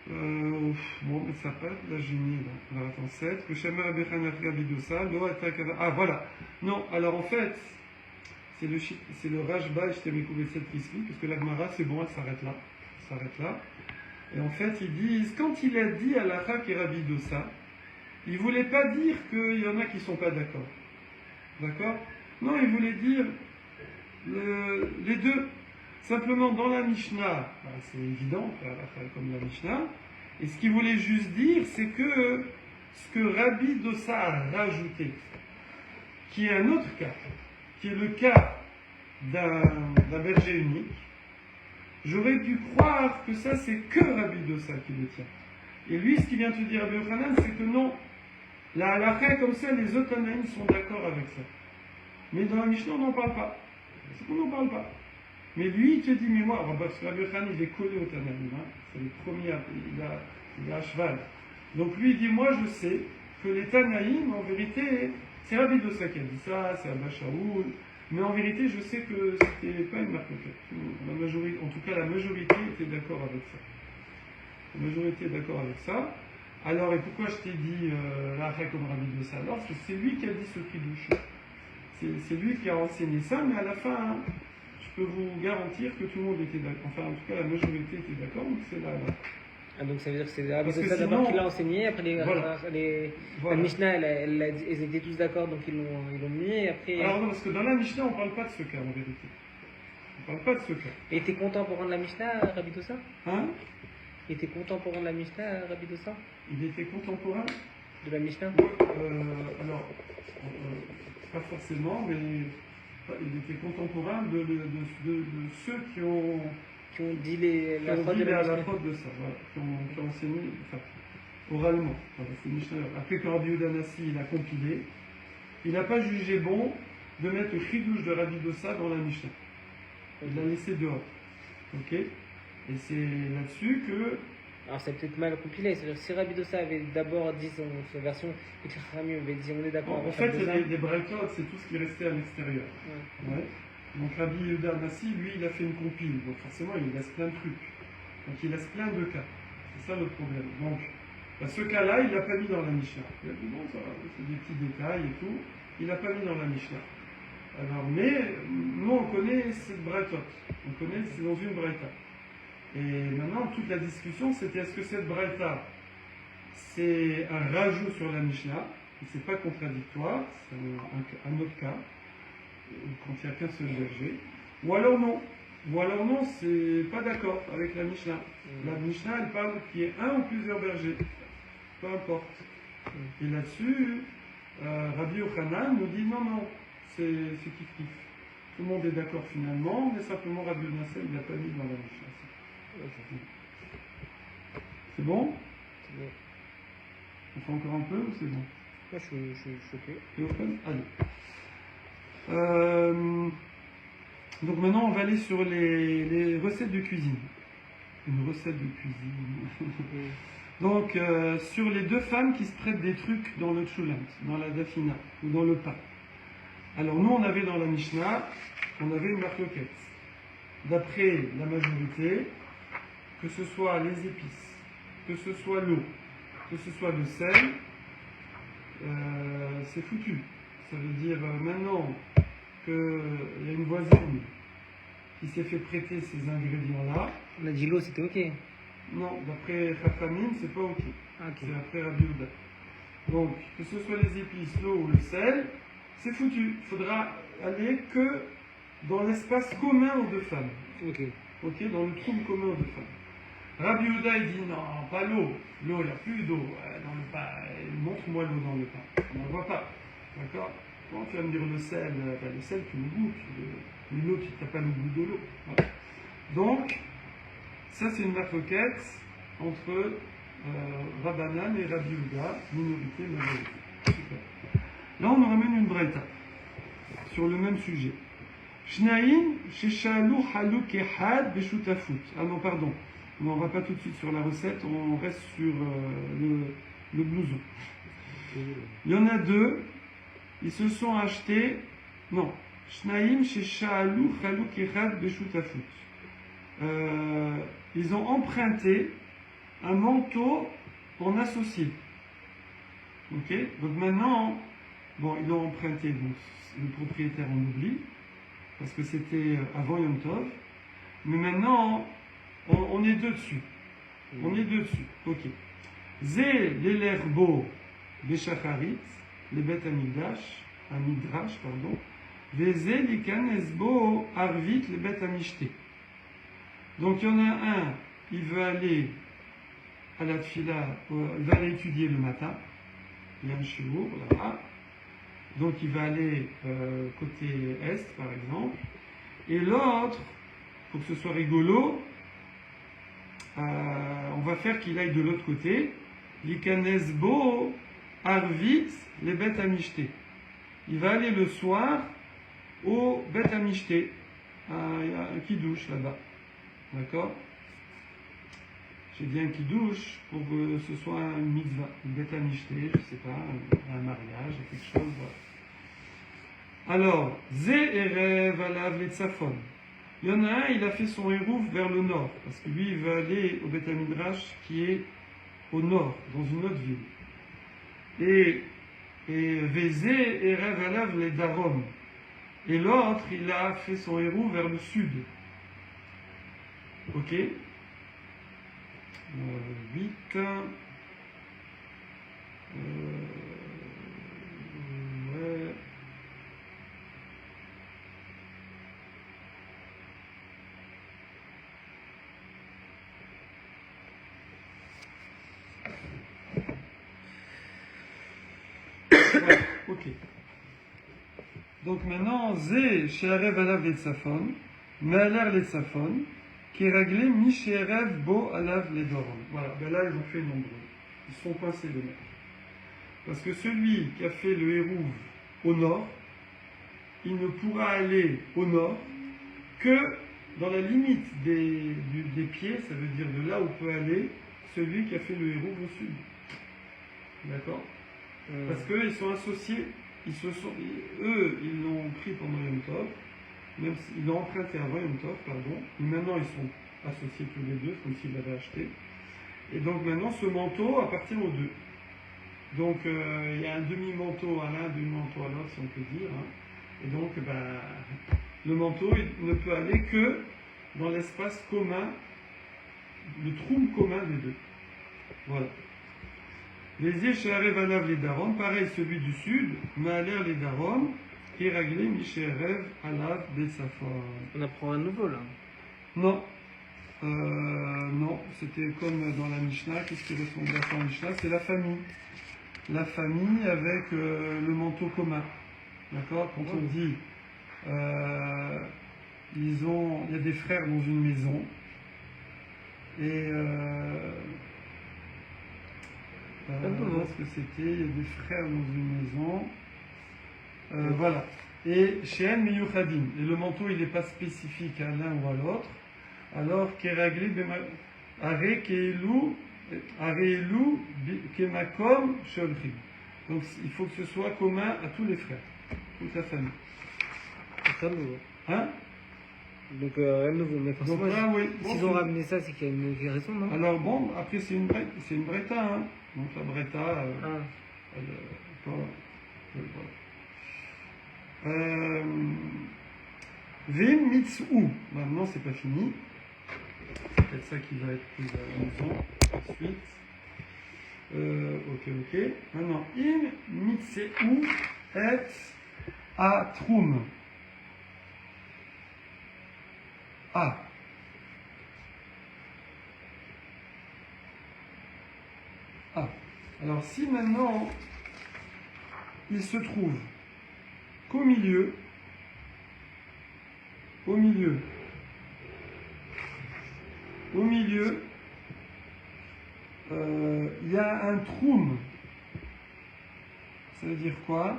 bon, mais ça part, là j'ai mis, là. Alors attends, 7. Le Shema Rabbi Hanafri Abidosa, le Atakava. Ah voilà. Non, alors en fait, c'est le Rajba et Shtemikou Betset Risli, parce que la Gemara, c'est bon, elle s'arrête là. Et en fait, ils disent, quand il a dit à la Chak et Rabbi Dosa, il voulait pas dire qu'il y en a qui sont pas d'accord. D'accord? Non, il voulait dire les deux. Simplement, dans la Mishnah, c'est évident, comme la Mishnah, et ce qu'il voulait juste dire, c'est que ce que Rabbi Dossa a rajouté, qui est un autre cas, qui est le cas d'un berger unique, j'aurais dû croire que ça, c'est que Rabbi Dossa qui le tient. Et lui, ce qu'il vient te dire, Rabbi Yochanan, c'est que non, la halakha comme ça, les autres Tanaïm sont d'accord avec ça. Mais dans la Mishnah, on n'en parle pas. C'est qu'on n'en parle pas. Mais lui, il te dit, mais moi, parce que Rabbi Yochanan, il est collé au Tanaïm, c'est le premier, il est à cheval. Donc lui, il dit, moi, je sais que les Tanaïm, en vérité, c'est Rabbi Dossa qui a dit ça, c'est Abba Shaoul, mais en vérité, je sais que c'était pas une marloquette. En tout cas, la majorité était d'accord avec ça. La majorité est d'accord avec ça. Alors, et pourquoi je t'ai dit la comme Rabbi Dossa? Alors, parce que c'est lui qui a dit ce qui douche. C'est lui qui a enseigné ça, mais à la fin, je peux vous garantir que tout le monde était d'accord. Enfin, en tout cas, la majorité était d'accord, donc c'est là. Donc ça veut dire que c'est Rabbi Dossa d'abord qui l'a enseigné, après la Mishnah, ils étaient tous d'accord, donc ils l'ont mis, et après... Alors non, parce que dans la Mishnah, on ne parle pas de ce cas, en vérité. On ne parle pas de ce cas. Et t'es contemporain de la Mishnah, Rabbi Dossa? Hein? Il était contemporain de la Mishnah, Rabbi Dossa? Il était contemporain de la Mishnah? Alors, pas forcément, mais il était contemporain de ceux qui ont dit la faute de la faute de ça, voilà, qui ont enseigné, oralement. Voilà, c'est Mishnah. Après, quand Rabbi Yehuda Nassi, il a compilé, il n'a pas jugé bon de mettre le chidouche de Rabbi Dossa dans la Mishnah. Il l'a laissé dehors. Ok? Et c'est là-dessus que. Alors c'est peut-être mal compilé, c'est-à-dire que si Rabbi Dossa avait d'abord dit sa version, et que Rami avait dit on est d'accord En avec fait, Rabbi Dossa. les braïtot, c'est tout ce qui restait à l'extérieur. Ouais. Ouais. Donc Rabbi Yehuda Nassi, lui, il a fait une compile. Donc forcément, il laisse plein de trucs. Donc il laisse plein de cas. C'est ça le problème. Donc, ce cas-là, il l'a pas mis dans la Mishnah. Il a dit bon, ça, c'est des petits détails et tout. Il l'a pas mis dans la Mishnah. Alors, mais nous, on connaît cette braïtot. On connaît, c'est dans une braïta. Et maintenant, toute la discussion, c'était est-ce que cette braïta, c'est un rajout sur la Mishnah, et c'est pas contradictoire, c'est un autre cas, quand il n'y a qu'un seul berger, ou alors non, c'est pas d'accord avec la Mishnah. La Mishnah, elle parle qu'il y ait un ou plusieurs bergers, peu importe. Et là-dessus, Rabbi Yochanan nous dit non, c'est kiff-kiff. Tout le monde est d'accord finalement, mais simplement Rabbi Yonassel, il l'a pas mis dans la Mishnah. C'est bon? C'est bon. On fait encore un peu ou c'est bon? Moi je suis choqué. C'est open? Allez. Donc maintenant on va aller sur les recettes de cuisine. Une recette de cuisine. Donc sur les deux femmes qui se traitent des trucs dans le tchoulant, dans la dafina ou dans le pain. Alors nous on avait dans la Mishnah, on avait une marloquette. D'après la majorité, que ce soit les épices, que ce soit l'eau, que ce soit le sel, c'est foutu. Ça veut dire maintenant qu'il y a une voisine qui s'est fait prêter ces ingrédients-là. On a dit l'eau, c'était ok. Non, d'après Chachamim, c'est pas ok. Ok. C'est après Rabbi Yehuda. Donc, que ce soit les épices, l'eau ou le sel, c'est foutu. Il faudra aller que dans l'espace commun aux deux femmes. Ok. Ok, dans le trou commun aux deux femmes. Rabbi Yehuda, il dit non, pas l'eau. L'eau, il n'y a plus d'eau dans le pain. Montre-moi l'eau dans le pain. On n'en voit pas. D'accord? Comment tu vas me dire le sel? Le sel, tu le goûtes. L'eau, tu n'as pas le goût de l'eau. Voilà. Donc, ça, c'est une maroquette entre Rabbanan et Rabbi Yehuda, minorité, majorité. Super. Là, on nous ramène une braïta sur le même sujet. Shnaïm, Sheshalu, Haluk, Ehad, Beshutafut. Ah non, pardon. Non, on ne va pas tout de suite sur la recette, on reste sur le blouson. Il y en a deux, ils se sont achetés. Non. Shnaïm, Sheshalu, Haluk, Ehad, Beshutafut. Ils ont emprunté un manteau en associé. Ok? Donc maintenant, bon, ils l'ont emprunté, donc le propriétaire en oublie, parce que c'était avant Yom Tov. Mais maintenant, on est deux dessus. On est deux dessus. Ok. Zé l'elerbo beshacharit, les bêtes amidrash, pardon. Vezé l'ikanesbo arvit, les bêtes amishté. Donc il y en a un, il veut aller à la tfila, il va aller étudier le matin. Il y a un shiur là-bas. Donc il va aller côté est, par exemple. Et l'autre, pour que ce soit rigolo, on va faire qu'il aille de l'autre côté. L'ikanesbo arvit les bêtes amishté. Il va aller le soir au bêtes amishté. Il y a un kidouche là-bas. D'accord? J'ai dit un kidouche pour que ce soit une mitzvah, une bêtes amishté, je sais pas, un mariage, quelque chose. Voilà. Alors, Zé erev alav letzafon. Il y en a un, il a fait son hérouf vers le nord, parce que lui, il veut aller au Beth Midrash qui est au nord, dans une autre ville. Et Vézé erev alav le darom. Et l'autre, il a fait son hérouf vers le sud. Ok? 8. Ouais. Voilà, ok. Donc maintenant, Zé, Shearev alav les tsafon, Me'aler les tsafon, qui est réglé mi Shearev bo alav les doron. Voilà, ben là ils ont fait nombreux. Ils se sont coincés les mecs. Parce que celui qui a fait le hérouv au nord, il ne pourra aller au nord que dans la limite des pieds, ça veut dire de là où peut aller celui qui a fait le héros au sud. D'accord? Parce qu'eux, ils sont associés, eux, ils l'ont pris pendant Yom Tov, même s'ils l'ont emprunté avant Yom Tov, pardon, mais maintenant ils sont associés tous les deux, comme s'ils l'avaient acheté. Et donc maintenant, ce manteau appartient aux deux. Donc il y a un demi-manteau à l'un, un demi-manteau à l'autre, si on peut dire. Hein. Et donc, le manteau, il ne peut aller que dans l'espace commun, le trou commun des deux. Voilà. Les Yesharev Alav les Darom, pareil celui du sud, Maaler les Darom, Kiraglé Misharev Alav des Safar. On apprend un nouveau là. Non. Non, c'était comme dans la Mishnah. Qu'est-ce qui ressemble à la Mishnah? C'est la famille. La famille avec le manteau commun. D'accord? Quand on dit il y a des frères dans une maison et ce que c'était, il y a des frères dans une maison. Voilà. Et chez El Miyuchadim, et le manteau il n'est pas spécifique à l'un ou à l'autre. Alors, Keragli Are Keelu Kemakom Sholchim. Donc il faut que ce soit commun à tous les frères, toute la famille. C'est très nouveau. Hein? Donc rien de nouveau, mais forcément, donc, là, oui. s'ils ont ramené ça, c'est qu'il y a une raison, non? Alors bon, après c'est une bretta, hein. Donc la bretta, Vim Mitsu. Maintenant c'est pas fini. C'est peut-être ça qui va être plus à la maison. Ensuite. Ok. Maintenant, im Mitseu et Atrum. Ah. Alors si maintenant il se trouve qu'au milieu, il y a un troum. Ça veut dire quoi?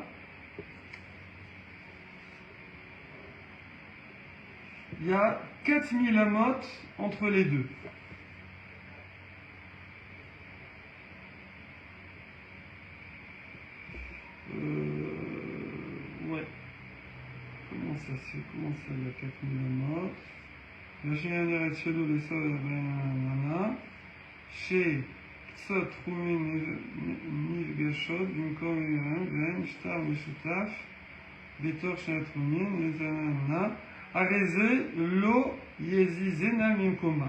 Il y a 4000 amotes entre les deux. Ouais. Comment ça, il y a 4000 amotes? Chez קצות תחומים נפגשות במקום ואין שטר משותף בתוך שני התחומים לזמנה הרי זה לא יזיזנה ממקומה.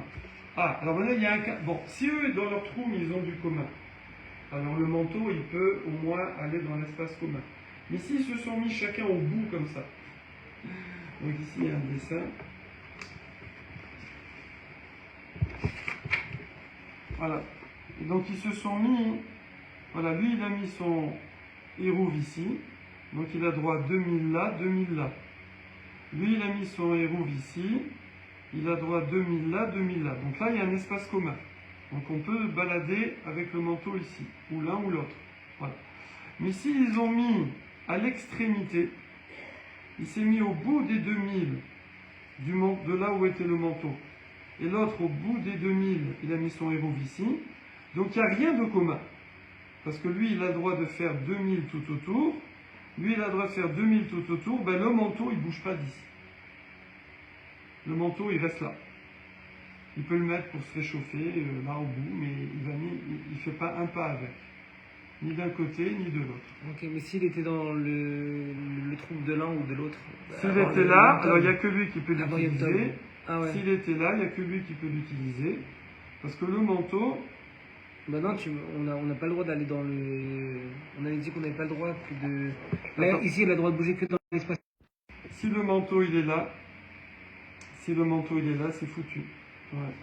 Ah, alors maintenant il y a un cas. Bon, si eux dans leur trou ils ont du commun, alors le manteau il peut au moins aller dans l'espace commun. Mais s'ils se sont mis chacun au bout comme ça, donc ici il y a un dessin. Voilà. Et donc ils se sont mis, voilà, lui il a mis son hérouve ici, donc il a droit 2000 là, 2000 là. Lui il a mis son hérouve ici, il a droit 2000 là, 2000 là. Donc là il y a un espace commun. Donc on peut balader avec le manteau ici, ou l'un ou l'autre. Voilà. Mais s'ils ont mis à l'extrémité, il s'est mis au bout des 2000 de là où était le manteau, et l'autre au bout des 2000, il a mis son hérouve ici. Donc il n'y a rien de commun. Parce que lui, il a le droit de faire 2000 tout autour. Lui, il a le droit de faire 2000 tout autour. Ben, le manteau, il ne bouge pas d'ici. Le manteau, il reste là. Il peut le mettre pour se réchauffer là au bout, mais il ne fait pas un pas avec. Ni d'un côté, ni de l'autre. Ok, mais s'il était dans le trou de l'un ou de l'autre? S'il était là, alors il n'y a que lui qui peut l'utiliser. Ah ouais. S'il était là, il n'y a que lui qui peut l'utiliser. Parce que le manteau... Bah non, on n'a pas le droit d'aller dans le... On avait dit qu'on n'avait pas le droit que de... Là, ici, il a le droit de bouger que dans l'espace. Si le manteau, il est là, c'est foutu. Ouais.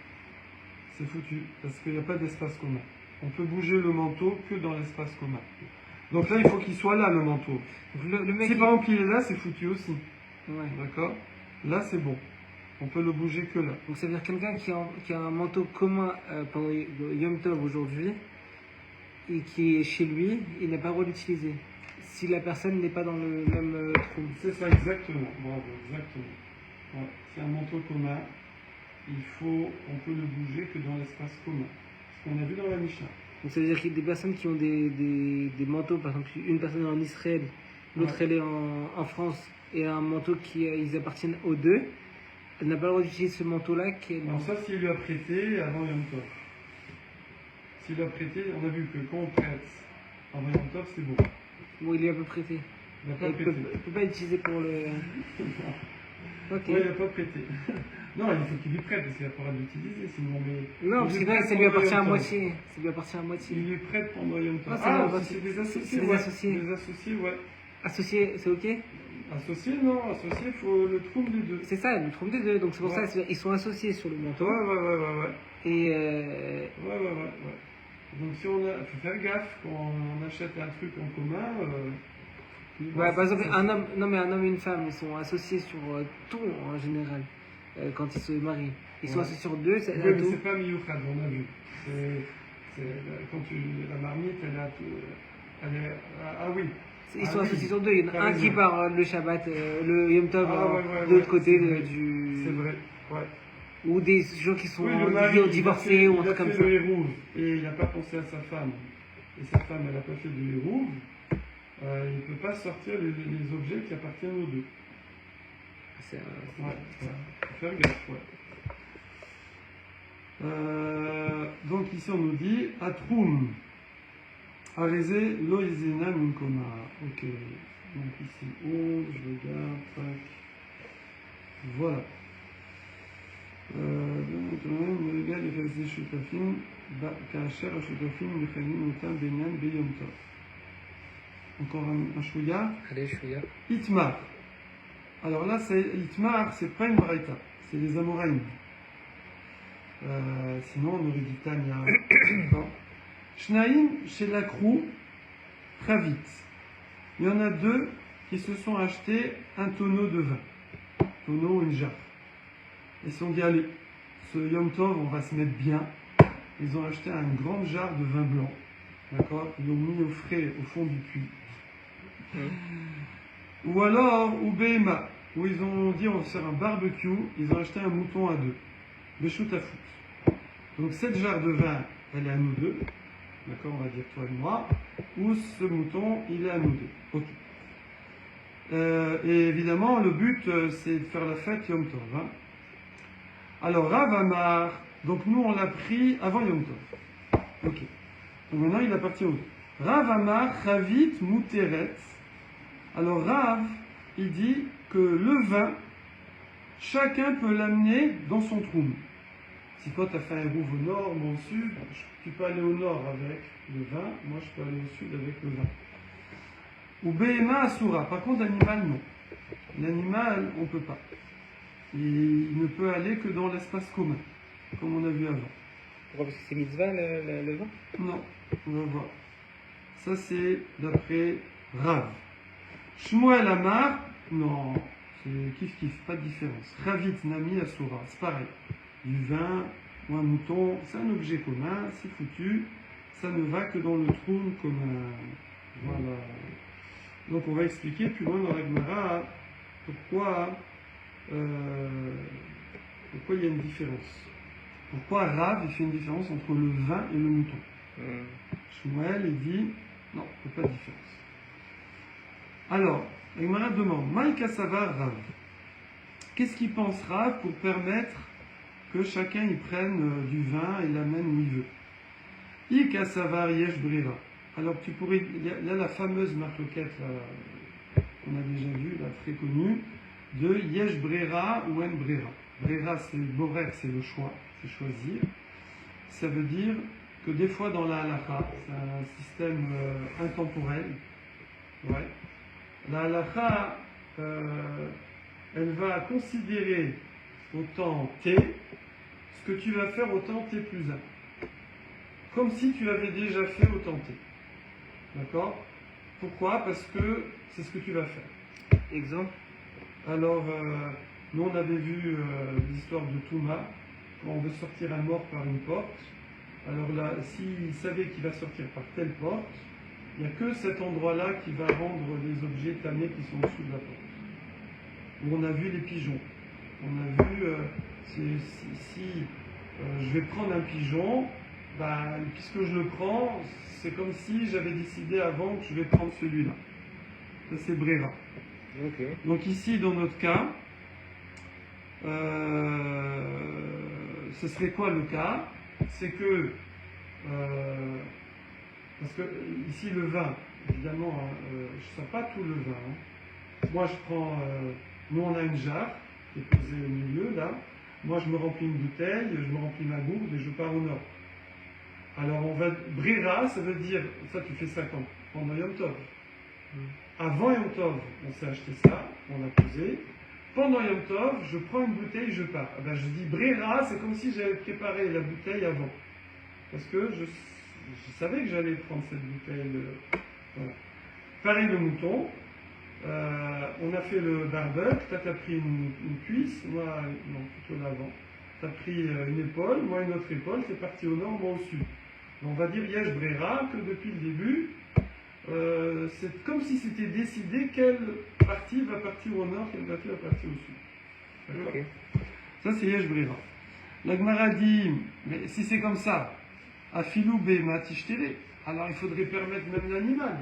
C'est foutu, parce qu'il n'y a pas d'espace commun. On peut bouger le manteau que dans l'espace commun. Donc là, il faut qu'il soit là, le manteau. Le mec, si par exemple il est là, c'est foutu aussi. Ouais. D'accord? Là, c'est bon. On peut le bouger que là. Donc ça veut dire quelqu'un qui a un manteau commun pendant Yom Tov aujourd'hui et qui est chez lui, il n'a pas le droit d'utiliser. si la personne n'est pas dans le même trou. C'est ça, exactement. Bravo, exactement. Ouais. C'est un manteau commun. On peut le bouger que dans l'espace commun. Ce qu'on a vu dans la Mishnah. Donc ça veut dire qu'il y a des personnes qui ont des manteaux, par exemple une personne est en Israël, l'autre elle est en France, et un manteau ils appartiennent aux deux, elle n'a pas le droit d'utiliser ce manteau-là. Alors ça, s'il lui a prêté avant Yom Tov. S'il lui a prêté, on a vu que quand on prête avant Yom Tov, c'est bon. Bon, il lui a pas prêté. Il n'a pas Il prêté. peut pas l'utiliser pour le... Ok. Oui, il n'a pas prêté. Non, il faut qu'il lui prête parce qu'il n'a pas le droit d'utiliser, sinon. Mais Non, parce que là, ça lui appartient à moitié. Ça lui appartient à moitié. Il lui prête pendant Yom Tov. Si c'est des associés. C'est des associés. Des associés, ouais. Associé, c'est ok? Associés, non. Associés, il faut le trou des deux. C'est ça, le trompe des deux. Donc c'est pour ça qu'ils sont associés sur le manteau. Ouais. Et Ouais. Donc si on a, faut faire gaffe quand on achète un truc en commun. par exemple, un homme et une femme, ils sont associés sur tout en général quand ils se marient. Ils sont associés sur deux, c'est mais tout. c'est pas miyuchad, on a vu. Quand la marmite, elle a tout. Oui. Ils sont associés sur deux. Il y en a un qui part le Shabbat, le Yom Tov, de l'autre côté du. C'est vrai, ouais. Ou des gens qui sont le mari, divorcés ou un truc comme ça. Il a fait le hérouve et il n'a pas pensé à sa femme. Et sa femme, elle n'a pas fait du hérouve. Il ne peut pas sortir les objets qui appartiennent aux deux. Faire gaffe, donc ici on nous dit Atroum Arézé Loïzena Minkoma. Ok. Donc ici 11, je regarde. Tac. Voilà. Encore un chouïa. Allez, chouïa. Itmar. Alors là, Itmar, c'est pas une braïta, c'est les Amoraïm. Sinon, on aurait dit Tania. D'accord. Shnaïm, chez Lakrou, Kravit. Il y en a deux qui se sont achetés un tonneau de vin. Tonneau ou une jarre. Ils se sont dit, allez, ce Yom Tov, on va se mettre bien. Ils ont acheté une grande jarre de vin blanc. D'accord. Ils l'ont mis au frais au fond du puits. Ou alors, ou Behema, où ils ont dit, on va faire un barbecue. Ils ont acheté un mouton à deux. Le shoot à foot. Donc cette jarre de vin, elle est à nous deux. D'accord, on va dire toi et moi. Ou ce mouton, il est à nous deux. Ok. Et évidemment, le but, c'est de faire la fête Yom Tov. Hein. Alors, Rav Amar, donc nous, on l'a pris avant Yom Tov. Ok. Donc maintenant, il appartient aux deux. Rav Amar, Ravit Mouteret. Alors, Rav, il dit que le vin, chacun peut l'amener dans son trou. Si toi, tu as fait un rouvre au nord, moi au sud, tu peux aller au nord avec le vin, moi je peux aller au sud avec le vin. Ou Behema Asura. Par contre, l'animal, non. L'animal, on ne peut pas. Il ne peut aller que dans l'espace commun, comme on a vu avant. Pourquoi? Parce que c'est mitzvah le vin? Non, on va voir. Ça, c'est d'après Rav. Shmuel Amar, non, c'est kiff, pas de différence. Ravit Nami Asura, c'est pareil. Du vin ou un mouton, c'est un objet commun, c'est foutu, ça ne va que dans le trou commun. Voilà. Donc on va expliquer plus loin dans la Gemara pourquoi il y a une différence. Pourquoi Rav il fait une différence entre le vin et le mouton. Shmuel il dit non, il n'y a pas de différence. Alors, la Gemara demande Maïka Savar Rav. Qu'est-ce qu'il pense Rav pour permettre que chacun y prenne du vin et l'amène où il veut. Ika Savar Yesh Brera. Alors tu pourrais, il y a la fameuse marloquette qu'on a déjà vue, la très connue, de Yesh Brera ou En Brera. Brera c'est Borek, c'est le choix, c'est choisir. Ça veut dire que des fois dans la halakha, c'est un système intemporel. Ouais. La halakha, elle va considérer au temps T ce que tu vas faire au temps T plus 1. Comme si tu avais déjà fait au temps T. D'accord? Pourquoi? Parce que c'est ce que tu vas faire. Exemple? Alors, nous on avait vu l'histoire de Touma, quand on veut sortir un mort par une porte. Alors là, s'il savait qu'il va sortir par telle porte, Il n'y a que cet endroit-là qui va rendre les objets tamés qui sont au-dessus de la porte. Où on a vu les pigeons. On a vu, si je vais prendre un pigeon, bah, puisque je le prends, c'est comme si j'avais décidé avant que je vais prendre celui-là. Ça c'est Brera. Ok. Donc ici, dans notre cas, ce serait quoi le cas? C'est que, parce que ici le vin, évidemment, je ne sers pas tout le vin. Hein. Moi je prends, nous on a une jarre qui est posée au milieu là. Moi je me remplis une bouteille, je me remplis ma gourde et je pars au nord. Alors on va, Brera, ça veut dire, ça tu fais 5 ans, pendant Yom Tov. Avant Yom Tov, on s'est acheté ça, on l'a posé. Pendant Yom Tov, je prends une bouteille, je pars. Eh ben, je dis Brera, c'est comme si j'avais préparé la bouteille avant. Parce que je savais que j'allais prendre cette bouteille. Voilà. Pareil le mouton. On a fait le barbecue. Toi, tu as pris une cuisse, moi, non, plutôt l'avant. Tu as pris une épaule, moi une autre épaule. C'est parti au nord, moi au sud. On va dire Yesh Brera, que depuis le début, c'est comme si c'était décidé quelle partie va partir au nord, quelle partie va partir au sud. D'accord. Ok. Ça, c'est Yesh Brera. La Gemara dit, mais si c'est comme ça, Afilou Behema Tishtere, alors il faudrait permettre même l'animal.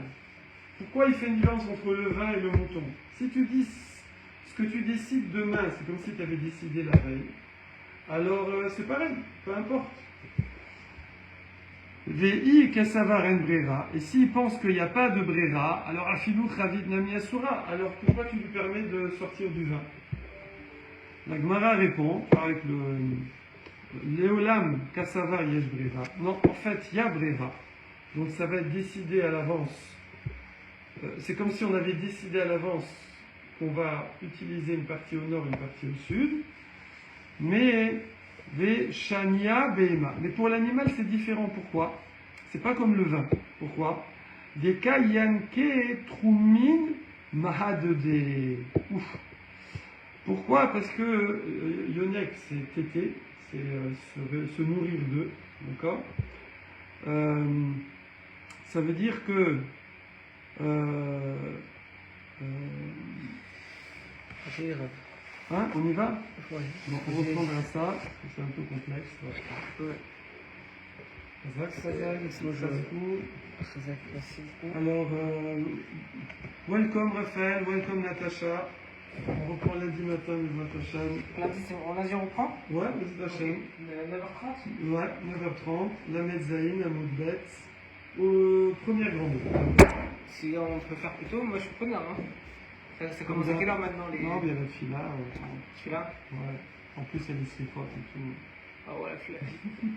Pourquoi il fait une différence entre le vin et le mouton? Si tu dis ce que tu décides demain, c'est comme si tu avais décidé la veille, alors c'est pareil, peu importe. Vei Kasavar en Brera. Et s'il pense qu'il n'y a pas de Brera, alors Afilou Ravid Nami Asura, alors pourquoi tu lui permets de sortir du vin? La Gemara répond avec le Léolam Kasavar Yesh Brera. Non, en fait, il y a Brera. Donc ça va être décidé à l'avance. C'est comme si on avait décidé à l'avance qu'on va utiliser une partie au nord, une partie au sud. Mais Shania Behema. Mais pour l'animal, c'est différent. Pourquoi? C'est pas comme le vin. Pourquoi? Des Kayanke Trumin Mahadede. Ouf. Pourquoi? Parce que Yonek, c'est tété, c'est se nourrir d'eux. D'accord? Ça veut dire que hein, on y va? Ouais. Bon, on reprendra ça, parce que c'est un peu complexe. Ouais. Alors, welcome Raphaël, welcome Natacha. On reprend lundi matin, Natacha. Lundi, on reprend? Ouais, Natacha. 9h30? Ouais, 9h30, la Metzaïn, la Moudbet, première grande. Si on peut faire plus tôt, moi je suis preneur. Hein. Ça commence à quelle heure maintenant les... Non, mais il y a la fila. Celui-là? Ouais. En plus, il y a des slipotes et tout. Ah ouais, la flemme.